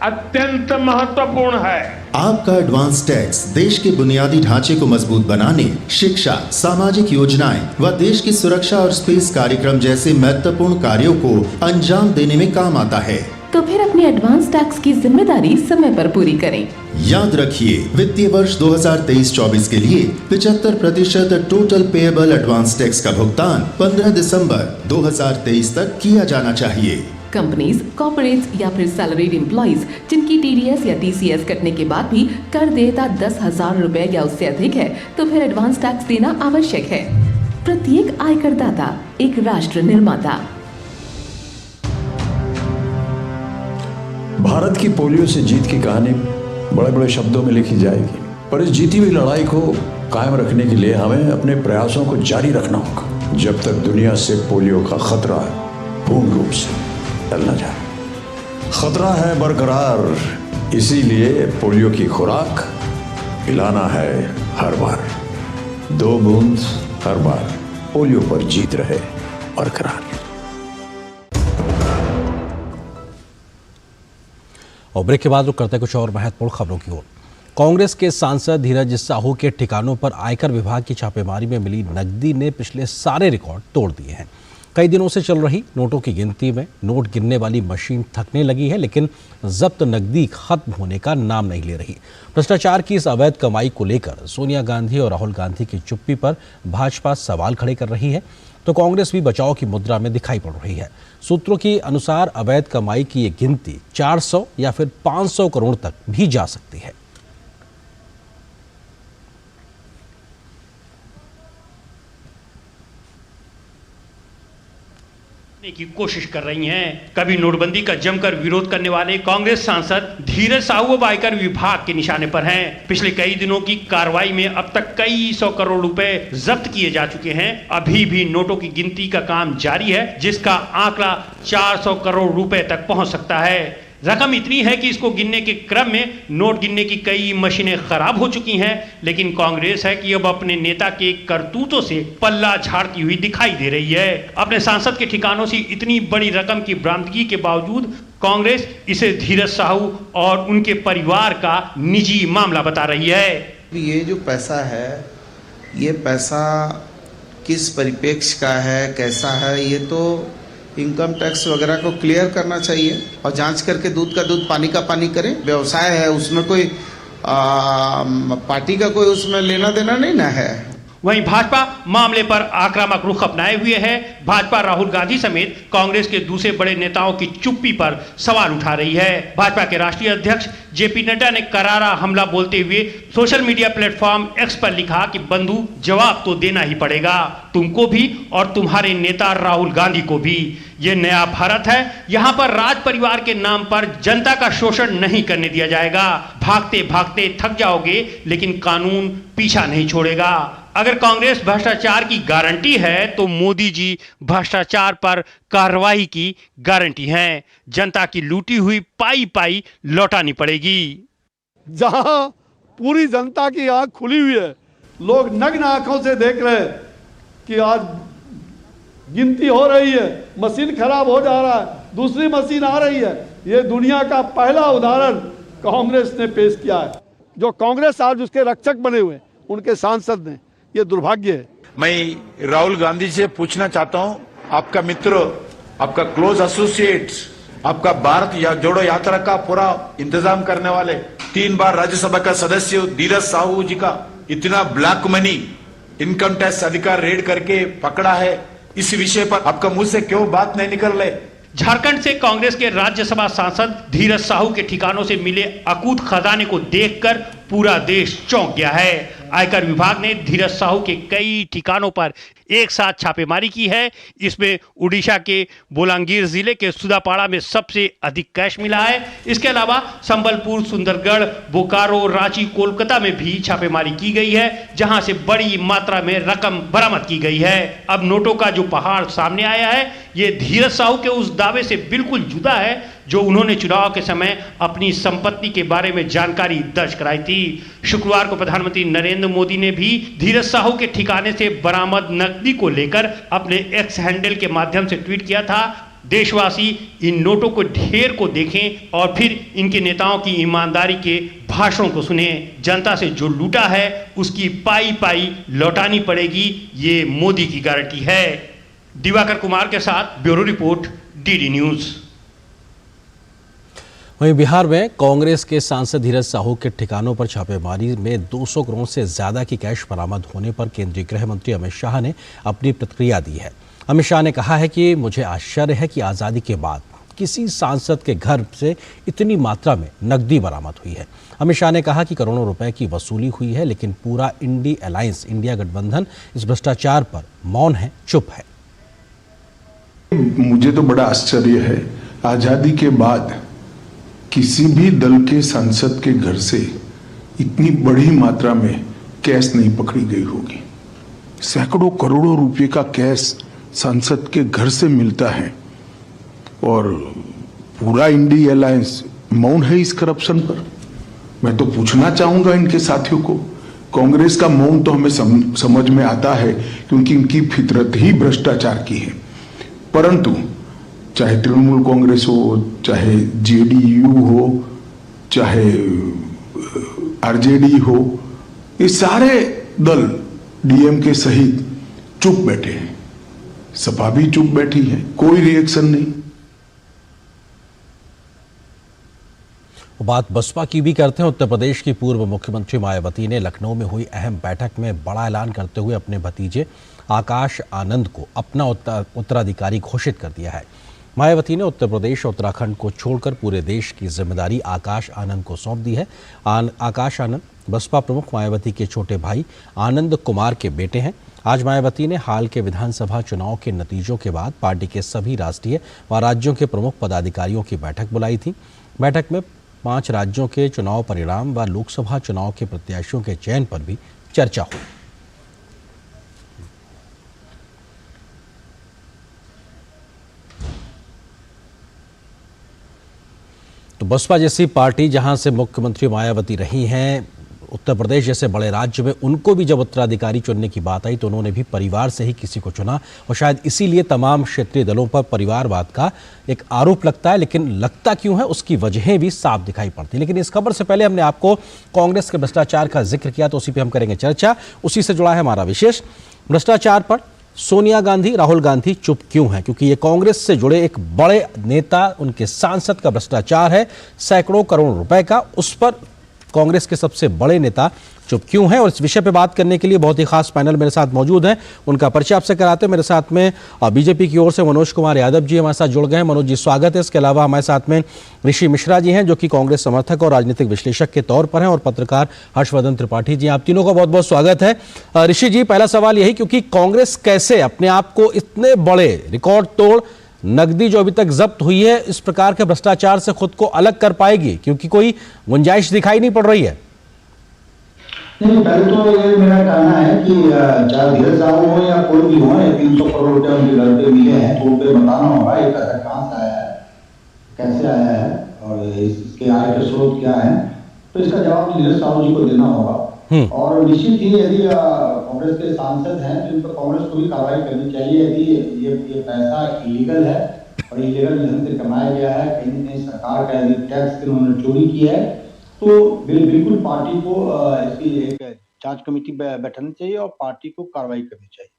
अत्यंत महत्वपूर्ण है। आपका एडवांस टैक्स देश के बुनियादी ढांचे को मजबूत बनाने, शिक्षा, सामाजिक योजनाएं व देश की सुरक्षा और स्पेस कार्यक्रम जैसे महत्वपूर्ण कार्यों को अंजाम देने में काम आता है। तो फिर अपनी एडवांस टैक्स की जिम्मेदारी समय पर पूरी करें। याद रखिए, वित्तीय वर्ष 2023-24 के लिए 75% टोटल पेएबल एडवांस टैक्स का भुगतान 15 दिसंबर 2023 तक किया जाना चाहिए। कंपनीज, कॉर्पोरेट्स या फिर सैलरीड एम्प्लॉइज जिनकी टीडीएस या टीसीएस कटने के बाद भी कर देयता 10,000 रुपए या उससे अधिक है, तो फिर एडवांस टैक्स देना आवश्यक है। प्रत्येक आयकर दाता एक राष्ट्र निर्माता। भारत की पोलियो से जीत की कहानी बड़े बड़े शब्दों में लिखी जाएगी, पर इस जीती हुई लड़ाई को कायम रखने के लिए हमें अपने प्रयासों को जारी रखना होगा, जब तक दुनिया से पोलियो का खतरा पूर्ण रूप से टल न जाए। खतरा है बरकरार, इसीलिए पोलियो की खुराक पिलाना है हर बार। 2 बूंद हर बार, पोलियो पर जीत रहे बरकरार। और ब्रेक के बाद रुक करते हैं कुछ और महत्वपूर्ण खबरों की ओर। कांग्रेस के सांसद धीरज साहू के ठिकानों पर आयकर विभाग की छापेमारी में मिली नकदी ने पिछले सारे रिकॉर्ड तोड़ दिए हैं। कई दिनों से चल रही नोटों की गिनती में नोट गिनने वाली मशीन थकने लगी है, लेकिन जब्त नकदी खत्म होने का नाम नहीं ले रही। भ्रष्टाचार की इस अवैध कमाई को लेकर सोनिया गांधी और राहुल गांधी की चुप्पी पर भाजपा सवाल खड़े कर रही है, तो कांग्रेस भी बचाव की मुद्रा में दिखाई पड़ रही है। सूत्रों के अनुसार अवैध कमाई की ये गिनती 400 या फिर 500 करोड़ तक भी जा सकती है। की कोशिश कर रही हैं। कभी नोटबंदी का जमकर विरोध करने वाले कांग्रेस सांसद धीरज साहू अब आयकर विभाग के निशाने पर हैं। पिछले कई दिनों की कार्रवाई में अब तक कई 100 करोड़ रुपए जब्त किए जा चुके हैं। अभी भी नोटों की गिनती का काम जारी है, जिसका आंकड़ा 400 करोड़ रुपए तक पहुंच सकता है। रकम इतनी है कि इसको गिनने के क्रम में नोट गिनने की कई मशीनें खराब हो चुकी हैं, लेकिन कांग्रेस है कि अब अपने नेता के करतूतों से पल्ला झाड़ती हुई दिखाई दे रही है। अपने सांसद के ठिकानों से इतनी बड़ी रकम की बरामदगी के बावजूद कांग्रेस इसे धीरज साहू और उनके परिवार का निजी मामला बता रही है। ये जो पैसा है, ये पैसा किस परिप्रेक्ष्य का है, कैसा है, ये तो इनकम टैक्स वगैरह को क्लियर करना चाहिए और जांच करके दूध का दूध पानी का पानी करें। व्यवसाय है, उसमें कोई पार्टी का कोई उसमें लेना देना नहीं ना है। वहीं भाजपा मामले पर आक्रामक रुख अपनाए हुए है। भाजपा राहुल गांधी समेत कांग्रेस के दूसरे बड़े नेताओं की चुप्पी पर सवाल उठा रही है। भाजपा के राष्ट्रीय अध्यक्ष जेपी नड्डा ने करारा हमला बोलते हुए सोशल मीडिया प्लेटफॉर्म एक्स पर लिखा कि बंधु, जवाब तो देना ही पड़ेगा, तुमको भी और तुम्हारे नेता राहुल गांधी को भी। ये नया भारत है, यहाँ पर राज परिवार के नाम पर जनता का शोषण नहीं करने दिया जाएगा। भागते भागते थक जाओगे, लेकिन कानून पीछा नहीं छोड़ेगा। अगर कांग्रेस भ्रष्टाचार की गारंटी है, तो मोदी जी भ्रष्टाचार पर कार्रवाई की गारंटी है। जनता की लूटी हुई पाई पाई लौटानी पड़ेगी। जहां पूरी जनता की आंख खुली हुई है, लोग नग्न आंखों से देख रहे हैं कि आज गिनती हो रही है, मशीन खराब हो जा रहा है, दूसरी मशीन आ रही है। ये दुनिया का पहला उदाहरण कांग्रेस ने पेश किया है। जो कांग्रेस आज उसके रक्षक बने हुए उनके सांसद ने, ये दुर्भाग्य है। मैं राहुल गांधी से पूछना चाहता हूं, आपका मित्र, आपका क्लोज एसोसिएट्स, आपका भारत जोड़ो यात्रा का पूरा इंतजाम करने वाले 3 बार राज्यसभा का सदस्य धीरज साहू जी का इतना ब्लैक मनी इनकम टैक्स अधिकार रेड करके पकड़ा है, इस विषय पर आपका मुंह से क्यों बात नहीं निकल रही? झारखंड से कांग्रेस के राज्यसभा सांसद धीरज साहू के ठिकानों से मिले अकूत खजाने को देखकर पूरा देश चौंक गया है। आयकर विभाग ने धीरज साहू के कई ठिकानों पर एक साथ छापेमारी की है। इसमें उड़ीसा के बोलांगीर जिले के सुदापाड़ा में सबसे अधिक कैश मिला है। इसके अलावा संबलपुर, सुंदरगढ़, बोकारो, रांची, कोलकाता में भी छापेमारी की गई है, जहां से बड़ी मात्रा में रकम बरामद की गई है। अब नोटों का जो पहाड़ सामने आया है, ये धीरज साहू के उस दावे से बिल्कुल जुदा है जो उन्होंने चुनाव के समय अपनी संपत्ति के बारे में जानकारी दर्ज कराई थी। शुक्रवार को प्रधानमंत्री नरेंद्र मोदी ने भी धीरज साहू के ठिकाने से बरामद नकदी को लेकर अपने एक्स हैंडल के माध्यम से ट्वीट किया था। देशवासी इन नोटों को ढेर को देखें और फिर इनके नेताओं की ईमानदारी के भाषणों को सुने। जनता से जो लूटा है उसकी पाई पाई लौटानी पड़ेगी, ये मोदी की गारंटी है। दिवाकर कुमार के साथ ब्यूरो रिपोर्ट, डीडी न्यूज। वहीं बिहार में कांग्रेस के सांसद धीरज साहू के ठिकानों पर छापेमारी में 200 करोड़ से ज्यादा की कैश बरामद होने पर केंद्रीय गृह मंत्री अमित शाह ने अपनी प्रतिक्रिया दी है। अमित शाह ने कहा है कि मुझे आश्चर्य है कि आज़ादी के बाद किसी सांसद के घर से इतनी मात्रा में नकदी बरामद हुई है। अमित शाह ने कहा कि करोड़ों रुपए की वसूली हुई है, लेकिन पूरा इंडी अलायंस, इंडिया गठबंधन इस भ्रष्टाचार पर मौन है, चुप है। मुझे तो बड़ा आश्चर्य है, आजादी के बाद किसी भी दल के सांसद के घर से इतनी बड़ी मात्रा में कैश नहीं पकड़ी गई होगी। सैकड़ों करोड़ों रुपए का कैश सांसद के घर से मिलता है और पूरा इंडी अलायंस मौन है इस करप्शन पर। मैं तो पूछना चाहूंगा इनके साथियों को, कांग्रेस का मौन तो हमें समझ में आता है क्योंकि इनकी फितरत ही भ्रष्टाचार की है, परंतु चाहे तृणमूल कांग्रेस हो, चाहे जेडीयू हो, चाहे आरजेडी हो, ये सारे दल डीएमके सहित चुप बैठे हैं। सपा भी चुप बैठी है, कोई रिएक्शन नहीं। बात बसपा की भी करते हैं। उत्तर प्रदेश की पूर्व मुख्यमंत्री मायावती ने लखनऊ में हुई अहम बैठक में बड़ा ऐलान करते हुए अपने भतीजे आकाश आनंद को अपना उत्तराधिकारी घोषित कर दिया है। मायावती ने उत्तर प्रदेश और उत्तराखंड को छोड़कर पूरे देश की जिम्मेदारी आकाश आनंद को सौंप दी है। आकाश आनंद बसपा प्रमुख मायावती के छोटे भाई आनंद कुमार के बेटे हैं। आज मायावती ने हाल के विधानसभा चुनाव के नतीजों के बाद पार्टी के सभी राष्ट्रीय व राज्यों के प्रमुख पदाधिकारियों की बैठक बुलाई थी। बैठक में 5 राज्यों के चुनाव परिणाम व लोकसभा चुनाव के प्रत्याशियों के चयन पर भी चर्चा हुई। तो बसपा जैसी पार्टी जहां से मुख्यमंत्री मायावती रही हैं, उत्तर प्रदेश जैसे बड़े राज्य में उनको भी जब उत्तराधिकारी चुनने की बात आई तो उन्होंने भी परिवार से ही किसी को चुना और शायद इसीलिए तमाम क्षेत्रीय दलों पर परिवारवाद का एक आरोप लगता है। लेकिन लगता क्यों है, उसकी वजहें भी साफ दिखाई पड़ती। लेकिन इस खबर से पहले हमने आपको कांग्रेस के भ्रष्टाचार का जिक्र किया तो उसी पर हम करेंगे चर्चा। उसी से जुड़ा है हमारा विशेष। भ्रष्टाचार पर सोनिया गांधी, राहुल गांधी चुप क्यों हैं? क्योंकि ये कांग्रेस से जुड़े एक बड़े नेता, उनके सांसद का भ्रष्टाचार है सैकड़ों करोड़ रुपए का, उस पर कांग्रेस के सबसे बड़े नेता चुप क्यों हैं? और इस विषय पे बात करने के लिए बहुत ही खास पैनल मेरे साथ मौजूद हैं। उनका परिचय आपसे कराते हैं। मेरे साथ में बीजेपी की ओर से मनोज कुमार यादव जी हमारे साथ जुड़ गए हैं। मनोज जी स्वागत है। इसके अलावा हमारे साथ में ऋषि मिश्रा जी हैं जो कि कांग्रेस समर्थक और राजनीतिक विश्लेषक के तौर पर हैं, और पत्रकार हर्षवर्धन त्रिपाठी जी। आप तीनों का बहुत बहुत स्वागत है। ऋषि जी, पहला सवाल यही, क्योंकि कांग्रेस कैसे अपने आप को इतने बड़े रिकॉर्ड तोड़ नकदी जो अभी तक जब्त हुई है इस प्रकार के भ्रष्टाचार से खुद को अलग कर पाएगी, क्योंकि कोई गुंजाइश दिखाई नहीं पड़ रही है? नहीं, पहले तो ये मेरा कहना है कि चाहे धीरज साहू हो या कोई भी हो, 300 करोड़ रुपए उनके घर पे मिले हैं तो उनपे बताना होगा ये कहां से आया है, कैसे आया है और इसके आय के स्रोत क्या है। तो इसका जवाब नीरज साहू जी को देना होगा। और निश्चित ही यदि कांग्रेस के सांसद हैं तो इन पर कांग्रेस को भी कार्रवाई करनी चाहिए। यदि ये पैसा इलीगल है और इलीगल ढंग से कमाया गया है, कहीं न कहीं सरकार का यदि टैक्स इन्होंने चोरी की है, तो बिल्कुल पार्टी को इसकी एक जांच कमेटी बैठानी चाहिए और पार्टी को कार्रवाई करनी चाहिए।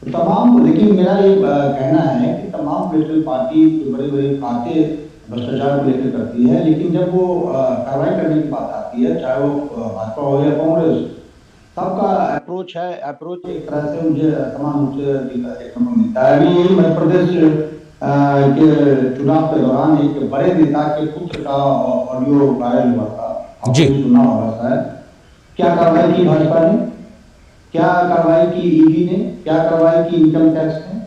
तमाम, लेकिन मेरा ये कहना है कि तमाम पॉलिटिकल पार्टी बड़ी बड़ी बातें भ्रष्टाचार को लेकर करती है, लेकिन जब वो कार्रवाई करने की बात आती है, चाहे वो भाजपा हो या कांग्रेस, सबका अप्रोच एक तरह से मुझे तमाम रूप से देखने को मिलता है। अभी यही मध्य प्रदेश के चुनाव के दौरान एक बड़े नेता के पुत्र का ऑडियो वायरल हुआ था, आपने सुना होगा शायद। क्या कार्रवाई की भाजपा ने, क्या कार्रवाई की ईडी ने, क्या कार्रवाई की इनकम टैक्स ने?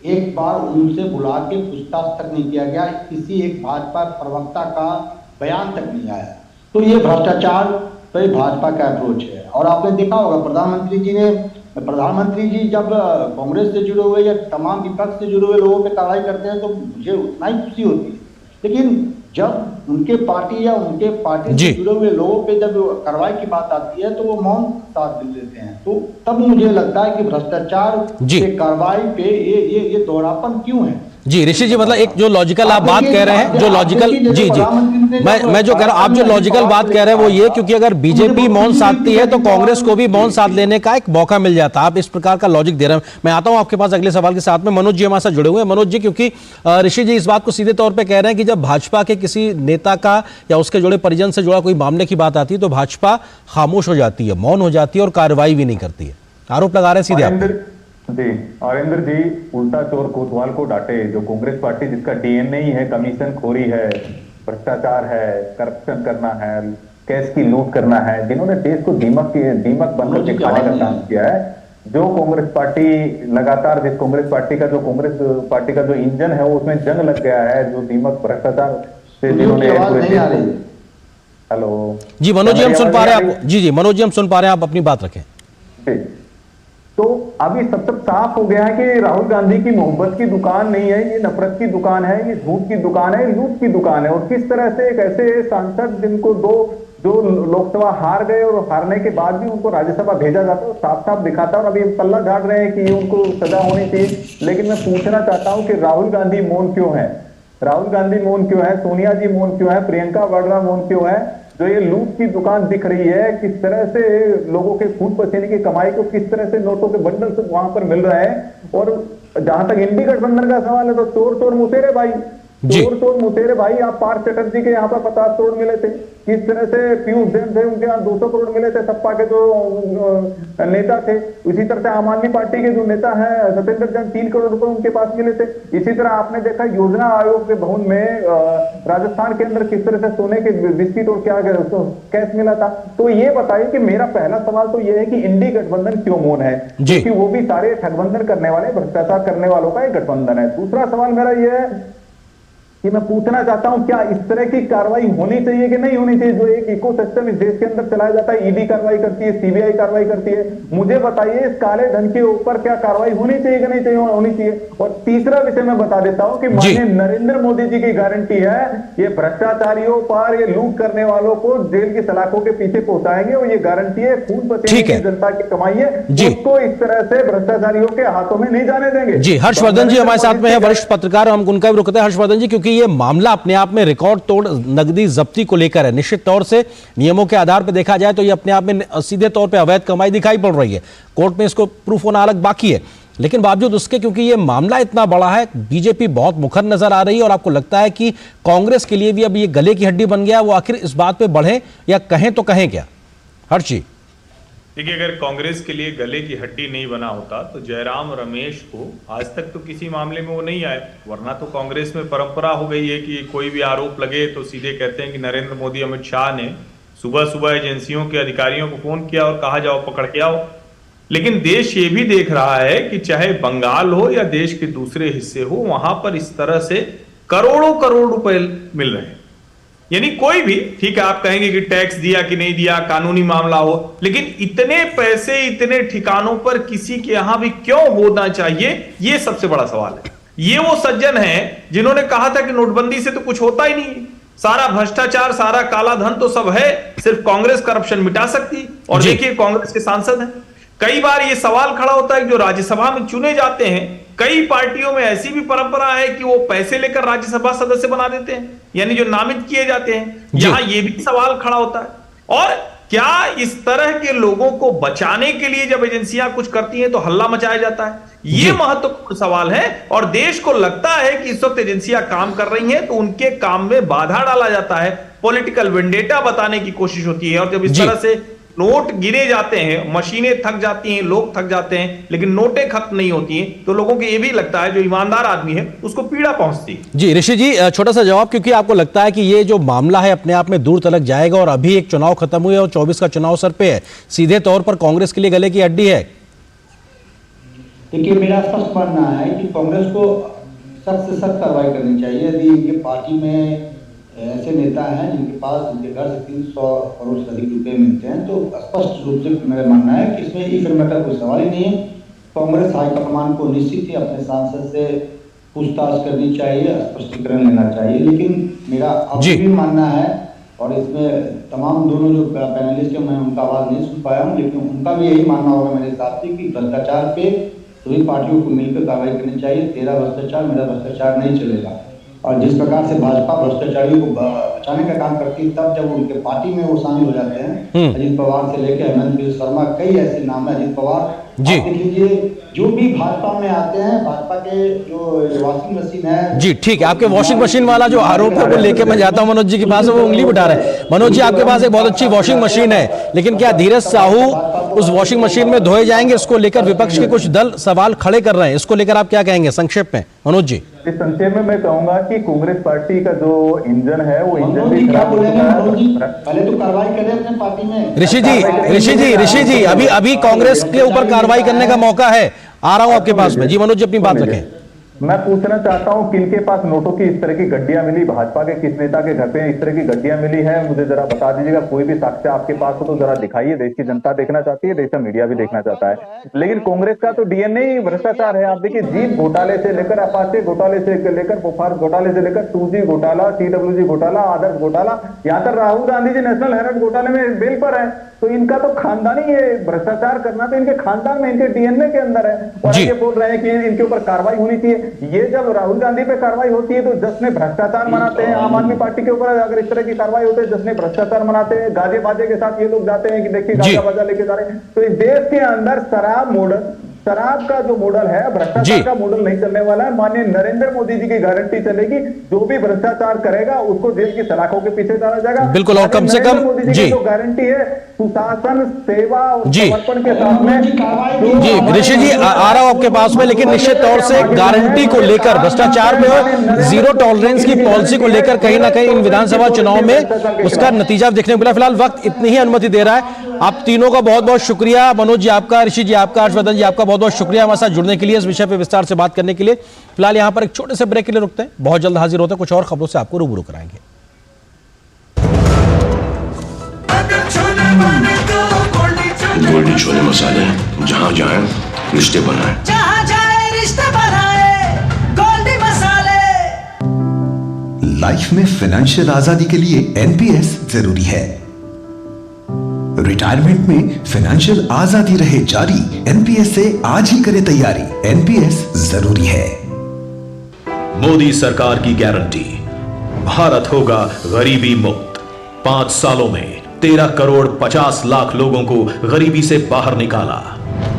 एक बार उनसे बुला के पूछताछ तक नहीं किया गया, किसी एक भाजपा प्रवक्ता का बयान तक नहीं आया। तो ये भ्रष्टाचार पे भाजपा का अप्रोच है। और आपने देखा होगा प्रधानमंत्री जी जब कांग्रेस से जुड़े हुए या तमाम विपक्ष से जुड़े हुए लोगों पे कार्रवाई करते हैं तो मुझे उतना ही खुशी होती है, लेकिन जब उनके पार्टी या उनके पार्टी से जुड़े हुए लोगों पे जब कार्रवाई की बात आती है तो वो मौन साथ दे देते हैं। तो तब मुझे लगता है कि भ्रष्टाचार के कार्रवाई पे ये दोहरापन क्यों है? जी ऋषि जी, मतलब एक जो लॉजिकल आप बात कह रहे हैं, जो लॉजिकल जी मैं जो कह रहा हूं, आप जो लॉजिकल बात कह रहे हैं वो ये, क्योंकि अगर बीजेपी मौन साधती है तो कांग्रेस को भी मौन साध लेने का एक मौका मिल जाता है। आप इस प्रकार का लॉजिक दे रहे हैं। मैं आता हूं आपके पास अगले सवाल के साथ में। मनोज जी हमारे साथ जुड़े हुए हैं। मनोज जी, क्योंकि ऋषि जी इस बात को सीधे तौर पर कह रहे हैं कि जब भाजपा के किसी नेता का या उसके जुड़े परिजन से जुड़ा कोई मामले की बात आती है तो भाजपा खामोश हो जाती है, मौन हो जाती है और कार्रवाई भी नहीं करती है। आरोप लगा रहे हैं सीधे आप। जी, अरिंदर जी उल्टा चोर कोतवाल को डांटे। जो कांग्रेस पार्टी जिसका डीएनए ही है कमीशन खोरी है, भ्रष्टाचार है, करप्शन करना है, कैश की लूट करना है, जिन्होंने देश को दीमक बनकर के खाने का काम किया है, जो कांग्रेस पार्टी लगातार जिस कांग्रेस पार्टी का जो इंजन है वो उसमें जंग लग गया है, जो दीमक भ्रष्टाचार से जिन्होंने हेलो जी मनोज जी हम सुन पा रहे हैं आप। जी मनोज जी हम सुन पा रहे हैं, आप अपनी बात रखें। तो अभी सब साफ हो गया है कि राहुल गांधी की मोहब्बत की दुकान नहीं है, ये नफरत की दुकान है, ये झूठ की दुकान है, लूट की दुकान है। और किस तरह से एक ऐसे सांसद जिनको जो लोकसभा हार गए और हारने के बाद भी उनको राज्यसभा भेजा जाता है, साफ साफ दिखाता है। और अभी हम पल्ला झाड़ रहे हैं कि उनको सजा होनी चाहिए, लेकिन मैं पूछना चाहता हूं कि राहुल गांधी मौन क्यों है? राहुल गांधी मौन क्यों है? सोनिया जी मौन क्यों है? प्रियंका वाड्रा मौन क्यों है? जो ये लूट की दुकान दिख रही है, किस तरह से लोगों के खून पसीने की कमाई को किस तरह से नोटों के बंडल से वहां पर मिल रहा है। और जहां तक इंडी गठबंधन का सवाल है तो चोर मुसेरे भाई, चोर मुसेरे भाई, आप पार्थ चटर्जी के यहाँ पर 50 करोड़ मिले थे, किस तरह से पीयूष जैन थे उनके यहाँ 200 करोड़ मिले थे, सपा के जो नेता थे। इसी तरह से आम आदमी पार्टी के जो नेता है सत्येंद्र जैन 3 करोड़ रुपए उनके पास मिले थे। इसी तरह आपने देखा योजना आयोग के भवन में राजस्थान के अंदर किस तरह से सोने के बिस्किट और क्या कैश मिला था। तो ये बताइए कि मेरा पहला सवाल तो ये है कि इंडी गठबंधन क्यों मौन है, क्योंकि वो भी सारे ठगबंधन करने वाले, भ्रष्टाचार करने वालों का एक गठबंधन है। दूसरा सवाल मेरा ये है कि मैं पूछना चाहता हूं क्या इस तरह की कार्रवाई होनी चाहिए कि नहीं होनी चाहिए? जो एक इकोसिस्टम इस देश के अंदर चलाया जाता है, ईडी कार्रवाई करती है, सीबीआई कार्रवाई करती है, मुझे बताइए इस काले धन के ऊपर क्या कार्रवाई होनी चाहिए कि नहीं चाहिए होनी चाहिए? और तीसरा विषय मैं बता देता हूं कि माननीय नरेंद्र मोदी जी की गारंटी है ये भ्रष्टाचारियों पर, ये लूट करने वालों को जेल की सलाखों के पीछे पहुंचाएंगे। और ये गारंटी है खून पसीने की जनता की कमाई है, उसको इस तरह से भ्रष्टाचारियों के हाथों में नहीं जाने देंगे। जी हर्षवर्धन जी हमारे साथ में है, वरिष्ठ पत्रकार, हम उनका भी रुकते हैं। हर्षवर्धन जी, क्योंकि ये मामला अपने आप में रिकॉर्ड तोड़ नकदी जब्ती को लेकर है, निश्चित तौर से नियमों के आधार पर देखा जाए तो ये अपने आप में सीधे तौर पे अवैध कमाई दिखाई पड़ रही है। कोर्ट में इसको प्रूफ होना अलग बाकी है, लेकिन बावजूद उसके क्योंकि ये मामला इतना बड़ा है, बीजेपी बहुत मुखर नजर आ रही है। और आपको लगता है कि कांग्रेस के लिए भी अब ये गले की हड्डी बन गया, वो आखिर इस बात पे बढ़े या कहें तो कहें क्या? हर्ष जी देखिए, अगर कांग्रेस के लिए गले की हड्डी नहीं बना होता तो जयराम रमेश को आज तक तो किसी मामले में वो नहीं आए। वरना तो कांग्रेस में परंपरा हो गई है कि कोई भी आरोप लगे तो सीधे कहते हैं कि नरेंद्र मोदी अमित शाह ने सुबह सुबह एजेंसियों के अधिकारियों को फोन किया और कहा जाओ पकड़ के आओ। लेकिन देश ये भी देख रहा है कि चाहे बंगाल हो या देश के दूसरे हिस्से हो, वहां पर इस तरह से करोड़ों करोड़ रुपए मिल रहे हैं। यानी कोई भी, ठीक है आप कहेंगे कि टैक्स दिया कि नहीं दिया, कानूनी मामला हो, लेकिन इतने पैसे इतने ठिकानों पर किसी के यहां भी क्यों होना चाहिए, ये सबसे बड़ा सवाल है। ये वो सज्जन हैं जिन्होंने कहा था कि नोटबंदी से तो कुछ होता ही नहीं, सारा भ्रष्टाचार, सारा काला धन तो सब है, सिर्फ कांग्रेस करप्शन मिटा सकती। और देखिए कांग्रेस के सांसद हैं, कई बार ये सवाल खड़ा होता है कि जो राज्यसभा में चुने जाते हैं, कई पार्टियों में ऐसी भी परंपरा है कि वो पैसे लेकर राज्यसभा सदस्य बना देते हैं, यानी जो नामित किए जाते हैं। यहां ये भी सवाल खड़ा होता है। और क्या इस तरह के लोगों को बचाने के लिए जब एजेंसियां कुछ करती हैं तो हल्ला मचाया जाता है? ये महत्वपूर्ण सवाल है। और देश को लगता है कि इस वक्त एजेंसियां काम कर रही हैं तो उनके काम में बाधा डाला जाता है, पॉलिटिकल वेंडेटा बताने की कोशिश होती है। और जब इस तरह से नोट गिरे जाते हैं, मशीनें थक जाती हैं, लोग थक जाते हैं, लेकिन नोटें खत्म नहीं होती हैं, तो लोगों को यह भी लगता है जो ईमानदार आदमी है उसको पीड़ा पहुंचती है। जी ऋषि जी, छोटा सा जवाब, क्योंकि आपको लगता है कि ये जो मामला है अपने आप में दूर तलक जाएगा और अभी एक चुनाव खत्म हुए और 24 का चुनाव सर पे है, सीधे तौर पर कांग्रेस के लिए गले की हड्डी है? देखिए, मेरा स्पष्ट मानना है कि कांग्रेस को सख्त से सख्त कार्रवाई करनी चाहिए। यदि इनके पार्टी में ऐसे नेता हैं जिनके पास जिनके घर से 300 करोड़ से अधिक रुपए मिलते हैं, तो स्पष्ट रूप से मेरा मानना है कि इसमें ई फिल्म का कोई सवाल ही नहीं है। कांग्रेस हाईकमान को निश्चित ही अपने सांसद से पूछताछ करनी चाहिए, स्पष्टीकरण लेना चाहिए। लेकिन मेरा अभी भी मानना है, और इसमें तमाम दोनों जो पैनलिस्ट हैं मैं उनका आवाज नहीं सुन पाया हूँ, लेकिन उनका भी यही मानना होगा मेरे हिसाब से कि भ्रष्टाचार पे सभी पार्टियों को मिलकर कार्रवाई करनी चाहिए। तेरा भ्रष्टाचार मेरा भ्रष्टाचार नहीं चलेगा। और जिस प्रकार से भाजपा भ्रष्टाचारियों को बचाने का काम करती है, तब जब उनके पार्टी में वो शामिल हो जाते हैं, अजीत पवार से लेकर हेमंत शर्मा, कई ऐसे नाम है, अजीत पवार देख लीजिए, जो भी भाजपा में आते हैं, भाजपा के जो वॉशिंग मशीन है। जी ठीक है, आपके वॉशिंग मशीन वाला जो आरोप है वो लेके मैं जाता हूं मनोज जी के पास, वो उंगली उठा रहे हैं। मनोज जी, आपके पास एक बहुत अच्छी वॉशिंग मशीन है, लेकिन क्या धीरज साहू उस वॉशिंग मशीन में धोए जाएंगे? इसको लेकर विपक्ष के कुछ दल सवाल खड़े कर रहे हैं, इसको लेकर आप क्या कहेंगे संक्षेप में मनोज जी? इस संक्षेप में मैं कहूंगा कि कांग्रेस पार्टी का जो इंजन है वो इंजन भी खराब हो चुका है। पहले तो कार्रवाई करें अपने पार्टी में। ऋषि जी, अभी कांग्रेस के ऊपर कार्रवाई करने का मौका है। आ रहा हूं आपके पास में। जी मनोज जी, अपनी बात रखें। मैं पूछना चाहता हूं किनके पास नोटों की इस तरह की गड्डियां मिली? भाजपा के किस नेता के घर पे इस तरह की गड्डियां मिली है? मुझे जरा बता दीजिएगा। कोई भी साक्ष्य आपके पास हो तो जरा दिखाइए। देश की जनता देखना चाहती है, देश का मीडिया भी देखना चाहता है। लेकिन कांग्रेस का तो डीएनए ही भ्रष्टाचार है। आप देखिए, जीप घोटाले से लेकर, अपाचे घोटाले से लेकर, बोफार घोटाले से लेकर, 2G घोटाला, TWG घोटाला, आदर्श घोटाला, यहाँ तक राहुल गांधी जी नेशनल हेराल्ड घोटाले में बेल पर है। तो इनका तो खानदानी ये भ्रष्टाचार करना तो इनके खानदान में, इनके डीएनए के अंदर है। और ये बोल रहे हैं कि इनके ऊपर कार्रवाई होनी चाहिए। ये जब राहुल गांधी पे कार्रवाई होती है तो जश्न भ्रष्टाचार मनाते हैं। आम आदमी पार्टी के ऊपर अगर इस तरह की कार्रवाई होती है, जश्न भ्रष्टाचार मनाते हैं, गाजे बाजे के साथ ये लोग जाते हैं कि देखिए गाजा बाजा लेके जा रहे हैं। तो इस देश के अंदर शराब का जो मॉडल है, भ्रष्टाचार का मॉडल नहीं चलने वाला है। माननीय नरेंद्र मोदी जी की गारंटी चलेगी, जो भी भ्रष्टाचार करेगा उसको जेल की सलाखों के पीछे डाला जाएगा। बिल्कुल, और कम से कम मोदी जी की जो गारंटी है सुशासन, सेवा और समर्पण के साथ में। जी ऋषि जी, आ रहा हूं आपके पास में, लेकिन निश्चित तौर से गारंटी को लेकर, भ्रष्टाचार में जीरो टॉलरेंस की पॉलिसी को लेकर कहीं ना कहीं इन विधानसभा चुनाव में उसका नतीजा देखने को मिला। फिलहाल वक्त इतनी ही अनुमति दे रहा है। आप तीनों का बहुत बहुत शुक्रिया। मनोज जी आपका, ऋषि जी आपका, हर्षवर्धन जी आपका बहुत बहुत शुक्रिया हमारे साथ जुड़ने के लिए, इस विषय पर विस्तार से बात करने के लिए। फिलहाल यहां पर एक छोटे से ब्रेक के लिए रुकते हैं, बहुत जल्द हाजिर होते हैं, कुछ और खबरों से आपको रूबरू कराएंगे। गोल्डी छोले मसाले, जहाँ जाए रिश्ते बनाए, जहाँ जाए रिश्ते बनाए, गोल्डी मसाले। लाइफ में फाइनेंशियल आजादी के लिए एनपीएस जरूरी है। रिटायरमेंट में फाइनेंशियल आजादी रहे जारी, एनपीएस से आज ही करें तैयारी। एनपीएस जरूरी है। मोदी सरकार की गारंटी, भारत होगा गरीबी मुक्त। 5 सालों में 13 करोड़ 50 लाख लोगों को गरीबी से बाहर निकाला।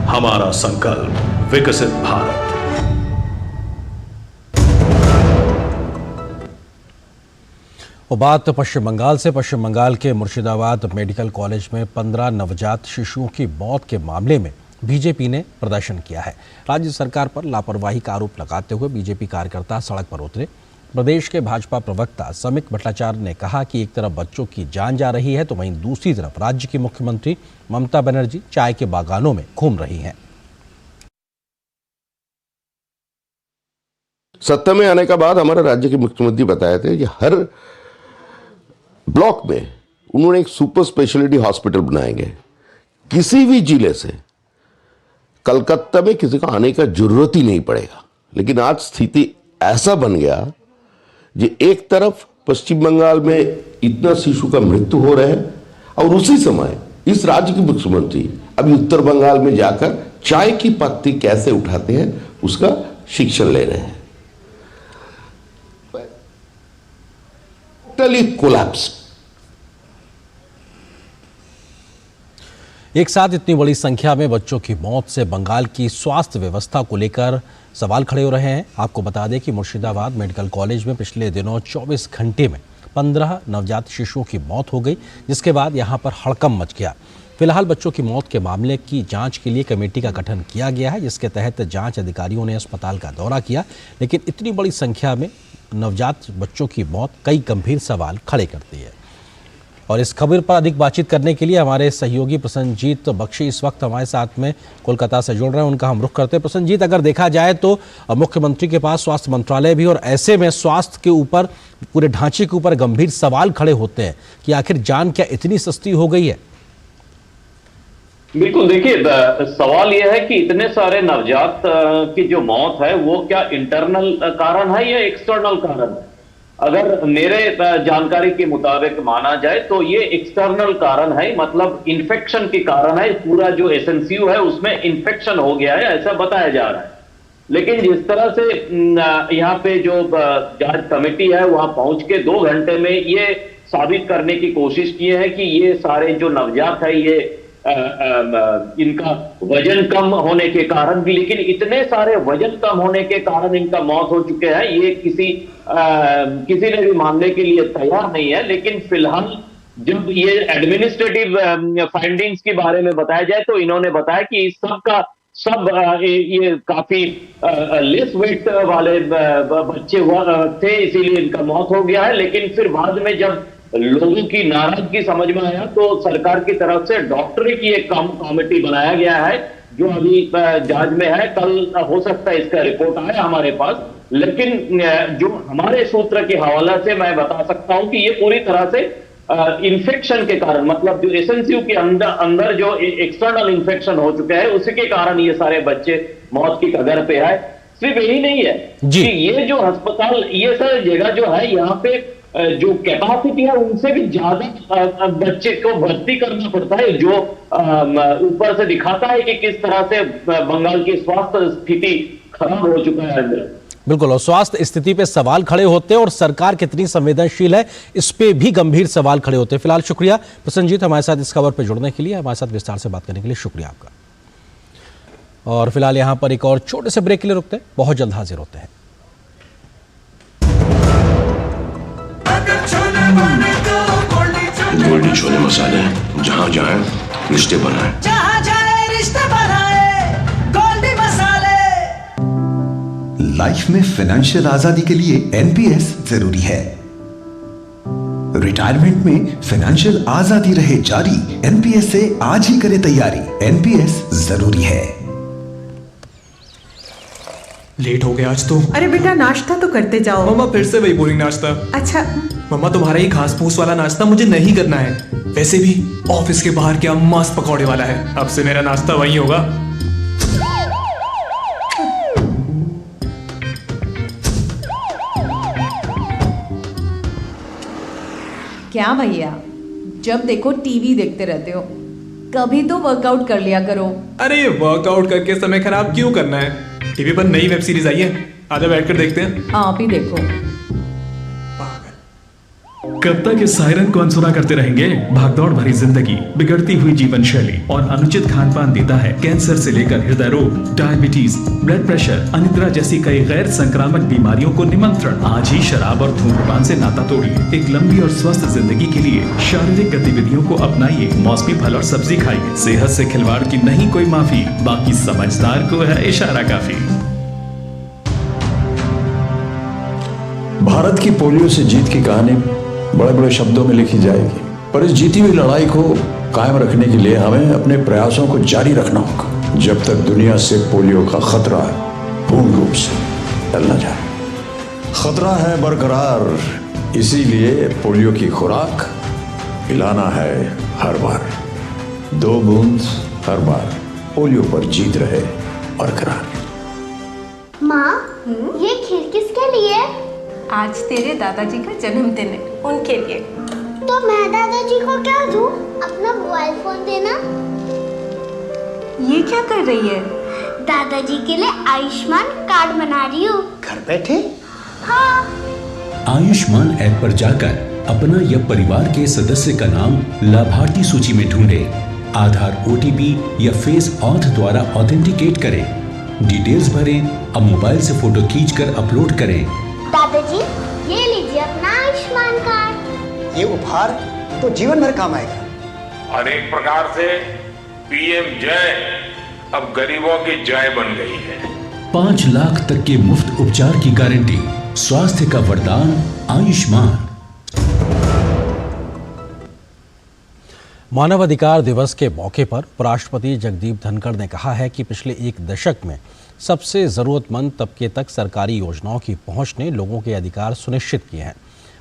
हमारा संकल्प, विकसित भारत। वो बात पश्चिम बंगाल से। पश्चिम बंगाल के मुर्शिदाबाद मेडिकल कॉलेज में 15 नवजात शिशुओं की मौत के मामले में बीजेपी ने प्रदर्शन किया है। राज्य सरकार पर लापरवाही का आरोप लगाते हुए बीजेपी कार्यकर्ता सड़क पर उतरे। प्रदेश के भाजपा प्रवक्ता समिक भट्टाचार्य ने कहा कि एक तरफ बच्चों की जान जा रही है तो वहीं दूसरी तरफ राज्य की मुख्यमंत्री ममता बनर्जी चाय के बागानों में घूम रही हैं। सत्ता में आने के बाद हमारे राज्य के मुख्यमंत्री बताए थे कि हर ब्लॉक में उन्होंने एक सुपर स्पेशलिटी हॉस्पिटल बनाएंगे। किसी भी जिले से कलकत्ता में किसी को आने का जरूरत ही नहीं पड़ेगा। लेकिन आज स्थिति ऐसा बन गया कि एक तरफ पश्चिम बंगाल में इतना शिशु का मृत्यु हो रहा है और उसी समय इस राज्य के मुख्यमंत्री अभी उत्तर बंगाल में जाकर चाय की पत्ती कैसे उठाते हैं उसका शिक्षण ले रहे हैं। Totally collapse. एक साथ इतनी बड़ी संख्या में बच्चों की मौत से बंगाल की स्वास्थ्य व्यवस्था को लेकर सवाल खड़े हो रहे हैं। आपको बता दें कि मुर्शिदाबाद मेडिकल कॉलेज में पिछले दिनों 24 घंटे में 15 नवजात शिशुओं की मौत हो गई, जिसके बाद यहां पर हड़कंप मच गया। फिलहाल बच्चों की मौत के मामले की जांच के लिए कमेटी का गठन किया गया है, जिसके तहत जांच अधिकारियों ने अस्पताल का दौरा किया। लेकिन इतनी बड़ी संख्या में नवजात बच्चों की मौत कई गंभीर सवाल खड़े करती है। और इस खबर पर अधिक बातचीत करने के लिए हमारे सहयोगी प्रसन्नजीत बख्शी इस वक्त हमारे साथ में कोलकाता से जुड़ रहे हैं। उनका हम रुख करते हैं। प्रसन्नजीत, अगर देखा जाए तो मुख्यमंत्री के पास स्वास्थ्य मंत्रालय भी, और ऐसे में स्वास्थ्य के ऊपर, पूरे ढांचे के ऊपर गंभीर सवाल खड़े होते हैं कि आखिर जान क्या इतनी सस्ती हो गई है? बिल्कुल, देखिए सवाल यह है कि इतने सारे नवजात की जो मौत है वो क्या इंटरनल कारण है या एक्सटर्नल कारण है? अगर मेरे जानकारी के मुताबिक माना जाए तो ये एक्सटर्नल कारण है, मतलब इन्फेक्शन के कारण है। पूरा जो एसएनसीयू है उसमें इन्फेक्शन हो गया है, ऐसा बताया जा रहा है। लेकिन जिस तरह से यहाँ पे जो जांच कमेटी है वहां पहुंच के 2 घंटे में ये साबित करने की कोशिश की है कि ये सारे जो नवजात है ये इनका वजन कम होने के कारण भी, लेकिन इतने सारे वजन कम होने के कारण इनका मौत हो चुके हैं, ये किसी ने भी मानने के लिए तैयार नहीं है। लेकिन फिलहाल जब ये एडमिनिस्ट्रेटिव फाइंडिंग्स के बारे में बताया जाए तो इन्होंने बताया कि इस सब ये काफी लेस वेट वाले बच्चे थे, इसीलिए इनका मौत हो गया है। लेकिन फिर बाद में जब लोगों की नाराजगी समझ में आया तो सरकार की तरफ से डॉक्टरी की एक कमेटी बनाया गया है जो अभी जांच में है। कल हो सकता है इसका रिपोर्ट आए हमारे पास, लेकिन जो हमारे सूत्र के हवाला से मैं बता सकता हूं कि ये पूरी तरह से इन्फेक्शन के कारण, मतलब जो एसएनसीयू के अंदर जो एक्सटर्नल इन्फेक्शन हो चुका है उसी के कारण ये सारे बच्चे मौत की कगार पे है। सिर्फ यही नहीं है कि ये जो अस्पताल, ये सारी जगह जो है यहाँ पे जो कैपेसिटी है उनसे भी ज्यादा बच्चे को भर्ती करना पड़ता है, जो ऊपर से दिखाता है कि किस तरह से बंगाल की स्वास्थ्य स्थिति खराब हो चुका है अंदर। बिल्कुल, और स्वास्थ्य स्थिति पे सवाल खड़े होते हैं और सरकार कितनी संवेदनशील है इस पे भी गंभीर सवाल खड़े होते हैं। फिलहाल शुक्रिया प्रसन्नजीत, हमारे साथ इस खबर पर जुड़ने के लिए, हमारे साथ विस्तार से बात करने के लिए शुक्रिया आपका। और फिलहाल यहाँ पर एक और छोटे से ब्रेक के लिए रुकते हैं, बहुत जल्द हाजिर होते हैं। गोल्डी छोले मसाले, जहाँ जाए रिश्ते बनाए, जहाँ जाए रिश्ते बनाए, गोल्डी मसाले। लाइफ में फाइनेंशियल आजादी के लिए एनपीएस जरूरी है। रिटायरमेंट में फाइनेंशियल आजादी रहे जारी, एनपीएस से आज ही करें तैयारी। एनपीएस जरूरी है। लेट हो गया आज तो। अरे बेटा नाश्ता तो करते जाओ। मम्मा फिर से वही बोरिंग नाश्ता। अच्छा मम्मा, तुम्हारा ये घास फूस वाला नाश्ता मुझे नहीं करना है। वैसे भी ऑफिस के बाहर क्या मस्त पकौड़े वाला है, अब से मेरा नाश्ता वही होगा। क्या भैया, जब देखो टीवी देखते रहते हो, कभी तो वर्कआउट कर लिया करो। अरे वर्कआउट करके समय खराब क्यों करना है? टीवी पर नई वेब सीरीज आई है, आजा बैठकर देखते हैं। आप ही देखो। कब तक इस सायरन को अनसुना करते रहेंगे? भागदौड़ भरी जिंदगी, बिगड़ती हुई जीवन शैली और अनुचित खान पान देता है कैंसर से लेकर हृदय रोग, डायबिटीज, ब्लड प्रेशर, अनिद्रा जैसी कई गैर संक्रामक बीमारियों को निमंत्रण। आज ही शराब और धूम्रपान से नाता तोड़िए। एक लंबी और स्वस्थ जिंदगी के लिए शारीरिक गतिविधियों को अपनाइए, मौसमी फल और सब्जी खाइए। सेहत से खिलवाड़ की नहीं कोई माफी, बाकी समझदार को है इशारा काफी। भारत की पोलियो से जीत की कहानी बड़े बड़े शब्दों में लिखी जाएगी, पर इस जीती हुई लड़ाई को कायम रखने के लिए हमें अपने प्रयासों को जारी रखना होगा, जब तक दुनिया से पोलियो का खतरा पूर्ण रूप से टल न जाए। खतरा है बरकरार, इसीलिए पोलियो की खुराक पिलाना है हर बार। 2 बूंद हर बार, पोलियो पर जीत रहे बरकरार। माँ, ये खीर किसके लिए? आज तेरे दादाजी का जन्मदिन है, उनके लिए। तो मैं दादाजी को क्या दूं? अपना मोबाइल फोन देना। ये क्या कर रही है? दादाजी के लिए आयुष्मान कार्ड बना रही हूँ। घर बैठे? हाँ। आयुष्मान ऐप पर जाकर अपना या परिवार के सदस्य का नाम लाभार्थी सूची में ढूंढे, आधार, OTP या फेस ऑथ द्वारा ऑथेंटिकेट करें, डिटेल्स भरें, अब मोबाइल से फोटो खींचकर अपलोड करें। दादाजी ये लीजिए अपना आयुष्मान कार्ड। ये उपहार तो जीवन भर काम आएगा। और एक प्रकार से PM जय अब गरीबों की जय बन गई है। 5 लाख तक के मुफ्त उपचार की गारंटी, स्वास्थ्य का वरदान आयुष्मान। मानवाधिकार दिवस के मौके पर उपराष्ट्रपति जगदीप धनखड़ ने कहा है कि पिछले 1 दशक में सबसे जरूरतमंद तबके तक सरकारी योजनाओं की पहुंच ने लोगों के अधिकार सुनिश्चित किए हैं।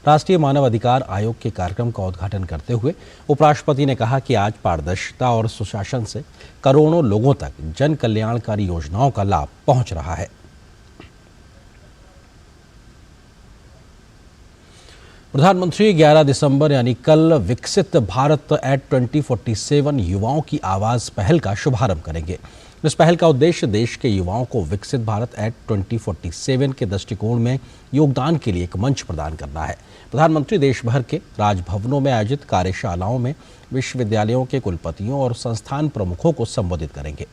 राष्ट्रीय मानवाधिकार आयोग के कार्यक्रम का उद्घाटन करते हुए उपराष्ट्रपति ने कहा कि आज पारदर्शिता और सुशासन से करोड़ों लोगों तक जन कल्याणकारी योजनाओं का लाभ पहुंच रहा है। प्रधानमंत्री 11 दिसंबर यानी कल विकसित भारत एट 2047 युवाओं की आवाज पहल का शुभारंभ करेंगे। इस पहल का उद्देश्य देश के युवाओं को विकसित भारत एट 2047 के दृष्टिकोण में योगदान के लिए एक मंच प्रदान करना है। प्रधानमंत्री देश भर के राजभवनों में आयोजित कार्यशालाओं में विश्वविद्यालयों के कुलपतियों और संस्थान प्रमुखों को संबोधित करेंगे।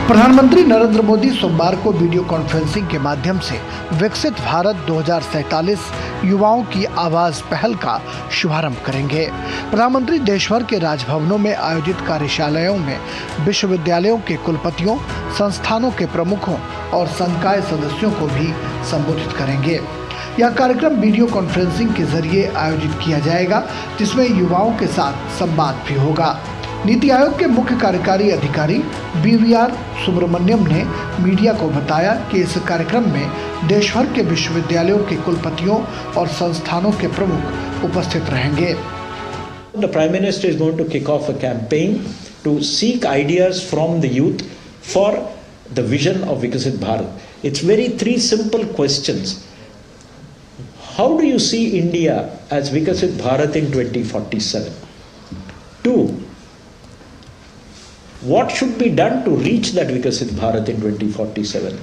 प्रधानमंत्री नरेंद्र मोदी सोमवार को वीडियो कॉन्फ्रेंसिंग के माध्यम से विकसित भारत 2047 युवाओं की आवाज पहल का शुभारंभ करेंगे। प्रधानमंत्री देशभर के राजभवनों में आयोजित कार्यशालाओं में विश्वविद्यालयों के कुलपतियों, संस्थानों के प्रमुखों और संकाय सदस्यों को भी संबोधित करेंगे। यह कार्यक्रम वीडियो कॉन्फ्रेंसिंग के जरिए आयोजित किया जाएगा, जिसमें युवाओं के साथ संवाद भी होगा। नीति आयोग के मुख्य कार्यकारी अधिकारी BVR सुब्रमण्यम ने मीडिया को बताया कि इस कार्यक्रम में देश भर के विश्वविद्यालयों के कुलपतियों और संस्थानों के प्रमुख उपस्थित रहेंगे। The Prime Minister is going to kick off a campaign to seek ideas from the youth for the vision of Viksit Bharat. It's very 3 simple questions. How do you see India as Viksit Bharat in 2047? 2. What should be done to reach that Viksit Bharat in 2047?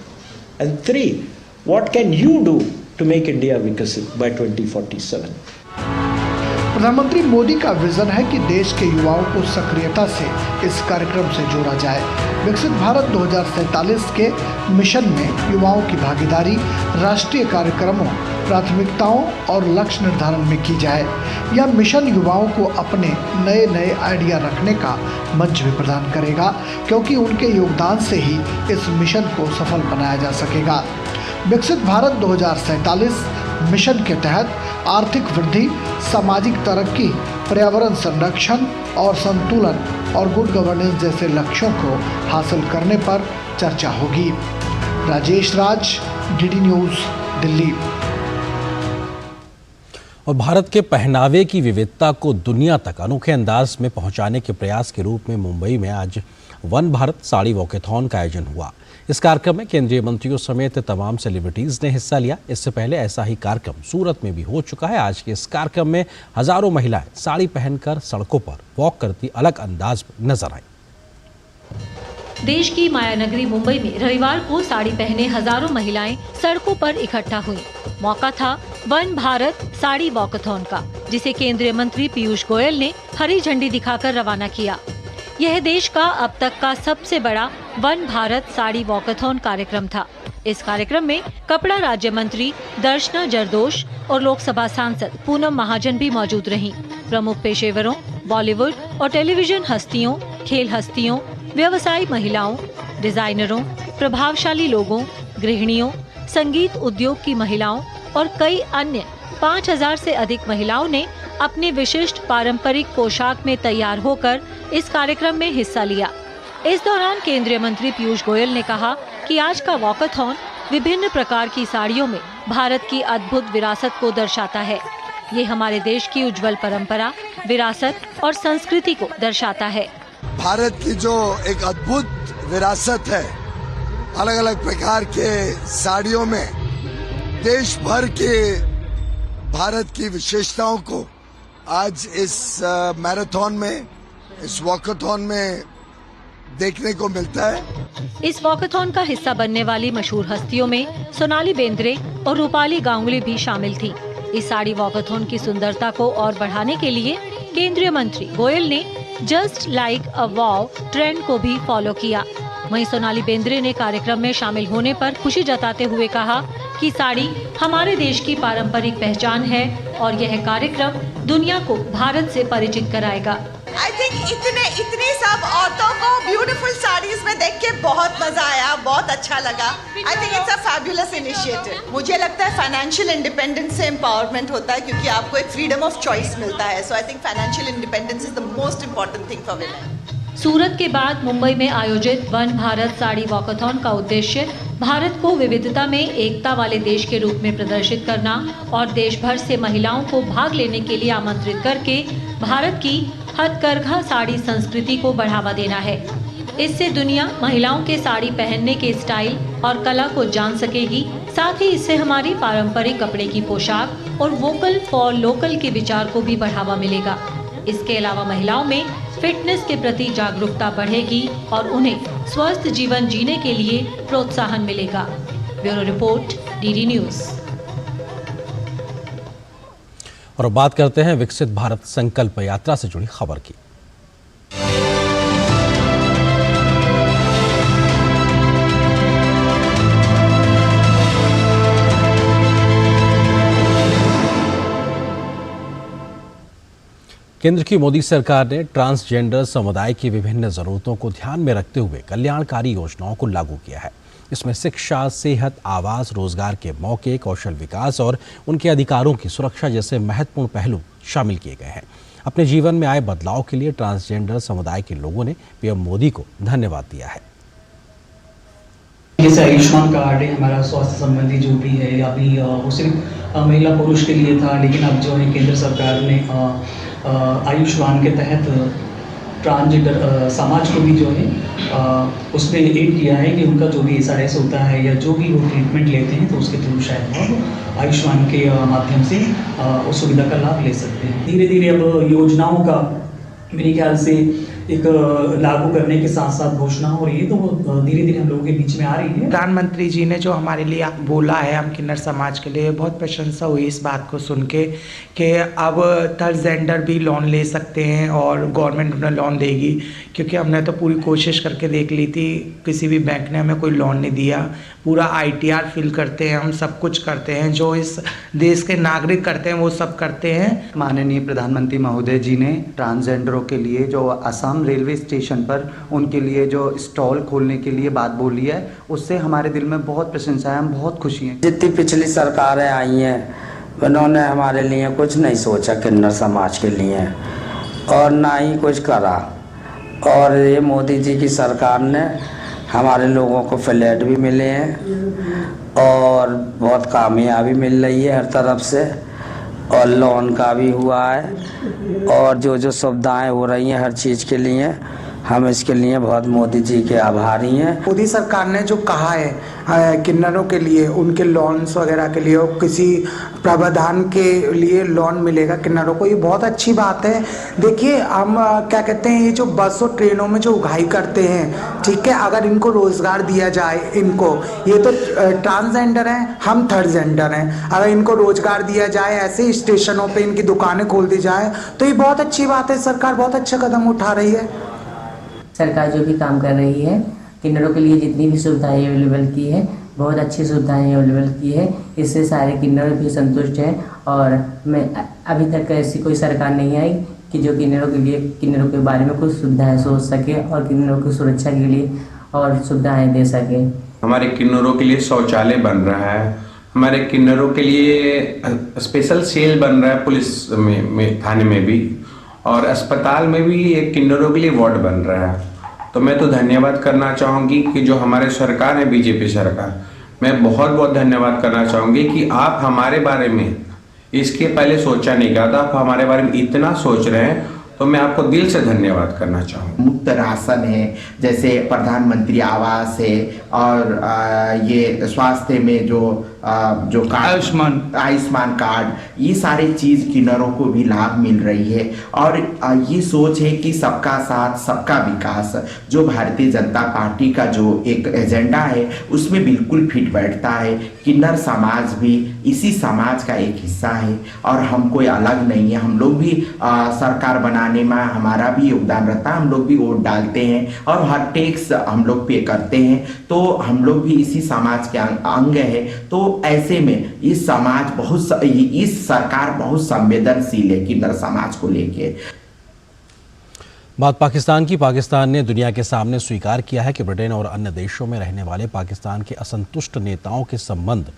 And 3. What can you do to make India Viksit by 2047? प्रधानमंत्री मोदी का विजन है कि देश के युवाओं को सक्रियता से इस कार्यक्रम से जोड़ा जाए। विकसित भारत 2047 के मिशन में युवाओं की भागीदारी राष्ट्रीय कार्यक्रमों, प्राथमिकताओं और लक्ष्य निर्धारण में की जाए। यह मिशन युवाओं को अपने नए नए आइडिया रखने का मंच भी प्रदान करेगा, क्योंकि उनके योगदान से ही इस मिशन को सफल बनाया जा सकेगा। विकसित भारत 2047 मिशन के तहत आर्थिक वृद्धि, सामाजिक तरक्की, पर्यावरण संरक्षण और संतुलन और गुड गवर्नेंस जैसे लक्ष्यों को हासिल करने पर चर्चा होगी। Rajesh Raj, DD news, Delhi. और भारत के पहनावे की विविधता को दुनिया तक अनोखे अंदाज में पहुंचाने के प्रयास के रूप में मुंबई में आज वन भारत साड़ी वॉकेथॉन का आयोजन हुआ। इस कार्यक्रम में केंद्रीय मंत्रियों समेत तमाम सेलिब्रिटीज ने हिस्सा लिया। इससे पहले ऐसा ही कार्यक्रम सूरत में भी हो चुका है। आज के इस कार्यक्रम में हजारों महिलाएं साड़ी पहनकर सड़कों पर वॉक करती अलग अंदाज में नजर आई। देश की माया नगरी मुंबई में रविवार को साड़ी पहने हजारों महिलाएं सड़कों पर इकट्ठा हुई। मौका था वन भारत साड़ी वॉकेथॉन का, जिसे केंद्रीय मंत्री पीयूष गोयल ने हरी झंडी दिखाकर रवाना किया। यह देश का अब तक का सबसे बड़ा वन भारत साड़ी वॉकेथॉन कार्यक्रम था। इस कार्यक्रम में कपड़ा राज्य मंत्री दर्शना जरदोश और लोकसभा सांसद पूनम महाजन भी मौजूद रहीं। प्रमुख पेशेवरों, बॉलीवुड और टेलीविजन हस्तियों, खेल हस्तियों, व्यवसायी महिलाओं, डिजाइनरों, प्रभावशाली लोगों, गृहिणियों, संगीत उद्योग की महिलाओं और कई अन्य 5000 से अधिक महिलाओं ने अपने विशिष्ट पारंपरिक पोशाक में तैयार होकर इस कार्यक्रम में हिस्सा लिया। इस दौरान केंद्रीय मंत्री पीयूष गोयल ने कहा कि आज का वॉकेथॉन विभिन्न प्रकार की साड़ियों में भारत की अद्भुत विरासत को दर्शाता है। ये हमारे देश की उज्जवल परंपरा, विरासत और संस्कृति को दर्शाता है। भारत की जो एक अद्भुत विरासत है, अलग अलग प्रकार के साड़ियों में देश भर के भारत की विशेषताओं को आज इस मैराथन में, इस वॉकाथॉन में देखने को मिलता है। इस वॉकाथॉन का हिस्सा बनने वाली मशहूर हस्तियों में सोनाली बेंद्रे और रूपाली गांगुली भी शामिल थी। इस साड़ी वॉकाथॉन की सुंदरता को और बढ़ाने के लिए केंद्रीय मंत्री गोयल ने just like a wow trend को भी फॉलो किया। वहीं सोनाली बेंद्रे ने कार्यक्रम में शामिल होने पर खुशी जताते हुए कहा कि साड़ी हमारे देश की पारंपरिक पहचान है और यह कार्यक्रम दुनिया को भारत से परिचित कराएगा। आई थिंक इतनी सब औरतों को ब्यूटीफुल साड़ीज में देख के बहुत मजा आया, बहुत अच्छा लगा। I think it's a fabulous initiative. मुझे लगता है फाइनेंशियल इंडिपेंडेंस से एम्पावरमेंट होता है क्योंकि आपको एक फ्रीडम ऑफ चॉइस मिलता है। So I think financial independence is the most important thing for women. Surat के बाद मुंबई में आयोजित वन भारत साड़ी वॉकाथॉन का उद्देश्य भारत को विविधता में एकता वाले देश के रूप में प्रदर्शित करना और देश भर से महिलाओं को भाग लेने के लिए आमंत्रित करके भारत की हथकरघा साड़ी संस्कृति को बढ़ावा देना है। इससे दुनिया महिलाओं के साड़ी पहनने के स्टाइल और कला को जान सकेगी। साथ ही इससे हमारी पारंपरिक कपड़े की पोशाक और वोकल फॉर लोकल के विचार को भी बढ़ावा मिलेगा। इसके अलावा महिलाओं में फिटनेस के प्रति जागरूकता बढ़ेगी और उन्हें स्वस्थ जीवन जीने के लिए प्रोत्साहन मिलेगा। Bureau report, DD news. और बात करते हैं विकसित भारत संकल्प यात्रा से जुड़ी खबर की। केंद्र की मोदी सरकार ने ट्रांसजेंडर समुदाय की विभिन्न जरूरतों को ध्यान में रखते हुए कल्याणकारी योजनाओं को लागू किया है। इसमें शिक्षा, सेहत, आवास, रोजगार के मौके, कौशल विकास और उनके अधिकारों की सुरक्षा जैसे महत्वपूर्ण पहलू शामिल किए गए हैं। अपने जीवन में आए बदलाव के लिए ट्रांसजेंडर समुदाय के लोगों ने पीएम मोदी को धन्यवाद दिया है। जैसे आयुष्मान कार्ड है हमारा स्वास्थ्य संबंधी जो भी है, अभी वो सिर्फ महिला पुरुष के लिए था, लेकिन अब जो है केंद्र सरकार ने आयुष्मान के तहत ट्रांसजेंडर समाज को भी जो है उसमें एड किया है कि उनका जो भी SRS होता है या जो भी वो ट्रीटमेंट लेते हैं तो उसके थ्रू शायद वो आयुष्मान के माध्यम से उस सुविधा का लाभ ले सकते हैं। धीरे धीरे अब योजनाओं का मेरे ख्याल से एक लागू करने के साथ साथ घोषणा हो रही है, तो वो धीरे धीरे हम लोगों के बीच में आ रही है। प्रधानमंत्री जी ने जो हमारे लिए बोला है, हम किन्नर समाज के लिए बहुत प्रशंसा हुई इस बात को सुन के कि अब ट्रांसजेंडर भी लोन ले सकते हैं और गवर्नमेंट उन्हें लोन देगी, क्योंकि हमने तो पूरी कोशिश करके देख ली थी, किसी भी बैंक ने हमें कोई लोन नहीं दिया। पूरा ITR फिल करते हैं, हम सब कुछ करते हैं, जो इस देश के नागरिक करते हैं वो सब करते हैं। माननीय प्रधानमंत्री महोदय जी ने ट्रांसजेंडरों के लिए जो असम रेलवे स्टेशन पर उनके लिए जो स्टॉल खोलने के लिए बात बोली है, उससे हमारे दिल में बहुत प्रशंसा है, हम बहुत खुशी हैं। जितनी पिछली सरकारें आई हैं उन्होंने हमारे लिए कुछ नहीं सोचा किन्नर समाज के लिए और ना ही कुछ करा, और ये मोदी जी की सरकार ने हमारे लोगों को फ्लैट भी मिले हैं और बहुत कामयाबी मिल रही है हर तरफ से, और लोन का भी हुआ है, और जो सुविधाएं हो रही हैं हर चीज़ के लिए हम इसके लिए बहुत मोदी जी के आभारी हैं। मोदी सरकार ने जो कहा है किन्नरों के लिए उनके लोन्स वगैरह के लिए और किसी प्रावधान के लिए लोन मिलेगा किन्नरों को, ये बहुत अच्छी बात है। देखिए हम क्या कहते हैं, ये जो बस और ट्रेनों में जो उगाही करते हैं, ठीक है, अगर इनको रोजगार दिया जाए, इनको, ये तो ट्रांसजेंडर हैं, हम थर्ड जेंडर हैं, अगर इनको रोजगार दिया जाए, ऐसे स्टेशनों पे इनकी दुकानें खोल दी जाए तो ये बहुत अच्छी बात है। सरकार बहुत अच्छा कदम उठा रही है। सरकार जो भी काम कर रही है, किन्नरों के लिए जितनी भी सुविधाएं अवेलेबल की है, बहुत अच्छी सुविधाएं अवेलेबल की है, इससे सारे किन्नर भी संतुष्ट हैं। और मैं अभी तक ऐसी कोई सरकार नहीं आई कि जो किन्नरों के लिए, किन्नरों के बारे में कुछ सुविधाएं सोच सके और किन्नरों की सुरक्षा के लिए और सुविधाएं दे सके। हमारे किन्नरों के लिए शौचालय बन रहा है, हमारे किन्नरों के लिए स्पेशल सेल बन रहा है पुलिस में थाने में भी, और अस्पताल में भी एक किन्नरों के लिए वार्ड बन रहा है। तो मैं तो धन्यवाद करना चाहूँगी कि जो हमारे सरकार है बीजेपी सरकार, मैं बहुत बहुत धन्यवाद करना चाहूँगी कि आप हमारे बारे में इसके पहले सोचा नहीं था, आप हमारे बारे में इतना सोच रहे हैं, तो तो मैं आपको दिल से धन्यवाद करना चाहूँगा। मुफ्त राशन है, जैसे प्रधानमंत्री आवास है, और ये स्वास्थ्य में जो कार्ड आयुष्मान कार्ड, ये सारे चीज किन्नरों को भी लाभ मिल रही है। और ये सोच है कि सबका साथ सबका विकास, जो भारतीय जनता पार्टी का जो एक एजेंडा है उसमें बिल्कुल फिट बैठता है। किन्नर समाज भी इसी समाज का एक हिस्सा है और हम कोई अलग नहीं है। हम लोग भी सरकार बनाने में हमारा भी योगदान रहता है, हम लोग भी वोट डालते हैं और हर टैक्स हम लोग पे करते हैं, तो हम लोग भी इसी समाज के अंग है। तो ऐसे में इस सरकार बहुत संवेदनशील है किन्नर समाज को लेके। बात पाकिस्तान की। पाकिस्तान ने दुनिया के सामने स्वीकार किया है कि ब्रिटेन और अन्य देशों में रहने वाले पाकिस्तान के असंतुष्ट नेताओं के संबंध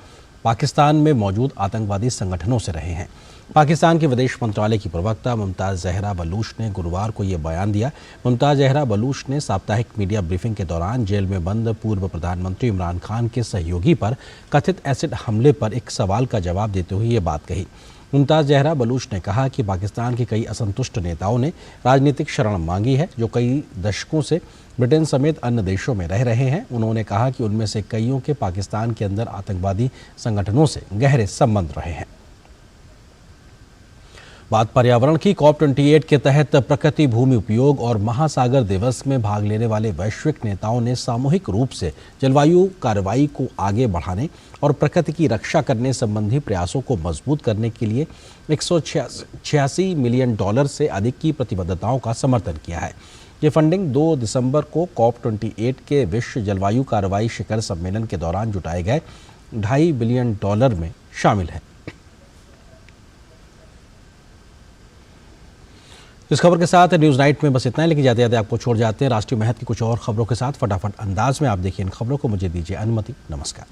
पाकिस्तान में मौजूद आतंकवादी संगठनों से रहे हैं। पाकिस्तान के विदेश मंत्रालय की प्रवक्ता मुमताज़ ज़हरा बलूच ने गुरुवार को ये बयान दिया। मुमताज़ ज़हरा बलूच ने साप्ताहिक मीडिया ब्रीफिंग के दौरान जेल में बंद पूर्व प्रधानमंत्री इमरान खान के सहयोगी पर कथित एसिड हमले पर एक सवाल का जवाब देते हुए ये बात कही। मुमताज़ ज़हरा बलूच ने कहा कि पाकिस्तान के कई असंतुष्ट नेताओं ने राजनीतिक शरण मांगी है, जो कई दशकों से ब्रिटेन समेत अन्य देशों में रह रहे हैं। उन्होंने कहा कि उनमें से कईयों के पाकिस्तान के अंदर आतंकवादी संगठनों से गहरे संबंध रहे हैं। बात पर्यावरण की। COP28 के तहत प्रकृति भूमि उपयोग और महासागर दिवस में भाग लेने वाले वैश्विक नेताओं ने सामूहिक रूप से जलवायु कार्रवाई को आगे बढ़ाने और प्रकृति की रक्षा करने संबंधी प्रयासों को मजबूत करने के लिए $186 मिलियन से अधिक की प्रतिबद्धताओं का समर्थन किया है। ये फंडिंग 2 दिसंबर को COP28 के विश्व जलवायु कार्रवाई शिखर सम्मेलन के दौरान जुटाए गए $2.5 बिलियन में शामिल है। इस खबर के साथ न्यूज़ नाइट में बस इतना है, लेकिन जाते जाते आपको छोड़ जाते हैं राष्ट्रीय महत्व की कुछ और खबरों के साथ। फटाफट अंदाज में आप देखिए इन खबरों को। मुझे दीजिए अनुमति। नमस्कार।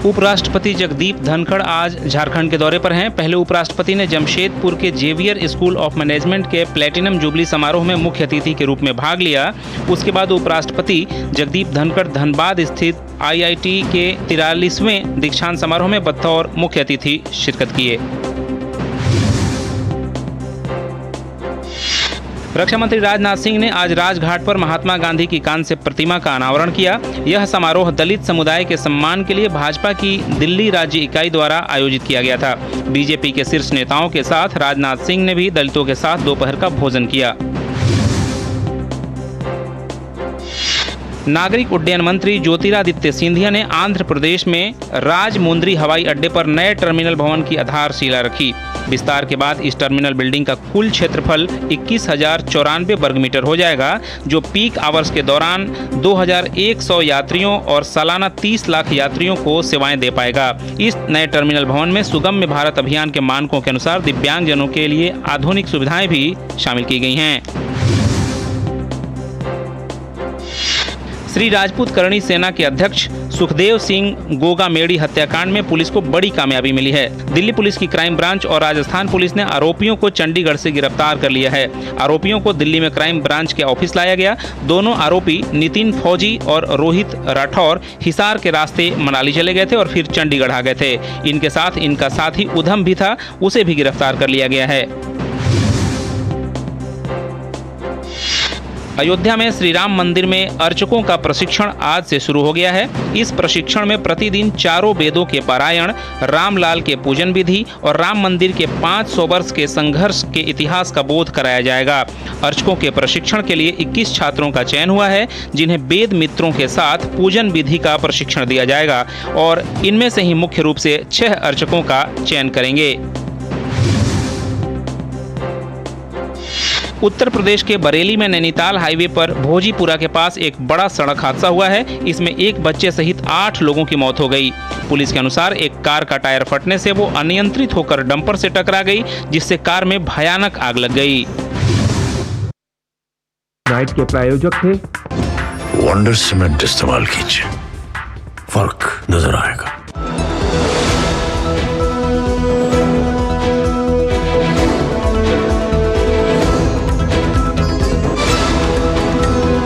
उपराष्ट्रपति जगदीप धनखड़ आज झारखंड के दौरे पर हैं। पहले उपराष्ट्रपति ने जमशेदपुर के जेवियर स्कूल ऑफ मैनेजमेंट के प्लेटिनम जुबली समारोह में मुख्य अतिथि के रूप में भाग लिया। उसके बाद उपराष्ट्रपति जगदीप धनखड़ धनबाद स्थित IIT के 43वें दीक्षांत समारोह में बतौर मुख्य अतिथि शिरकत किए। रक्षा मंत्री राजनाथ सिंह ने आज राजघाट पर महात्मा गांधी की कांस्य प्रतिमा का अनावरण किया। यह समारोह दलित समुदाय के सम्मान के लिए भाजपा की दिल्ली राज्य इकाई द्वारा आयोजित किया गया था। बीजेपी के शीर्ष नेताओं के साथ राजनाथ सिंह ने भी दलितों के साथ दोपहर का भोजन किया। नागरिक उड्डयन मंत्री ज्योतिरादित्य सिंधिया ने आंध्र प्रदेश में राजमुंद्री हवाई अड्डे पर नए टर्मिनल भवन की आधारशिला रखी। विस्तार के बाद इस टर्मिनल बिल्डिंग का कुल क्षेत्रफल 21,094 वर्ग मीटर हो जाएगा, जो पीक आवर्स के दौरान 2,100 यात्रियों और सालाना 30 लाख यात्रियों को सेवाएं दे पाएगा। इस नए टर्मिनल भवन में सुगम्य भारत अभियान के मानकों के अनुसार दिव्यांगजनों के लिए आधुनिक सुविधाएं भी शामिल की गई हैं। श्री राजपूत करणी सेना के अध्यक्ष सुखदेव सिंह गोगामेड़ी हत्याकांड में पुलिस को बड़ी कामयाबी मिली है। दिल्ली पुलिस की क्राइम ब्रांच और राजस्थान पुलिस ने आरोपियों को चंडीगढ़ से गिरफ्तार कर लिया है। आरोपियों को दिल्ली में क्राइम ब्रांच के ऑफिस लाया गया। दोनों आरोपी नितिन फौजी और रोहित राठौर हिसार के रास्ते मनाली चले गए थे और फिर चंडीगढ़ आ गए थे। इनके साथ इनका साथी उधम भी था, उसे भी गिरफ्तार कर लिया गया है। अयोध्या में श्री राम मंदिर में अर्चकों का प्रशिक्षण आज से शुरू हो गया है। इस प्रशिक्षण में प्रतिदिन चारों वेदों के पारायण, रामलाल के पूजन विधि और राम मंदिर के 500 वर्ष के संघर्ष के इतिहास का बोध कराया जाएगा। अर्चकों के प्रशिक्षण के लिए 21 छात्रों का चयन हुआ है, जिन्हें वेद मित्रों के साथ पूजन विधि का प्रशिक्षण दिया जाएगा और इनमें से ही मुख्य रूप से 6 अर्चकों का चयन करेंगे। उत्तर प्रदेश के बरेली में नैनीताल हाईवे पर भोजीपुरा के पास एक बड़ा सड़क हादसा हुआ है। इसमें एक बच्चे सहित 8 लोगों की मौत हो गई। पुलिस के अनुसार एक कार का टायर फटने से वो अनियंत्रित होकर डंपर से टकरा गई, जिससे कार में भयानक आग लग गई। नाइट के प्रायोजक थे वंडर सीमेंट इस्तेमाल कीजिए, फर्क नजर आएगा।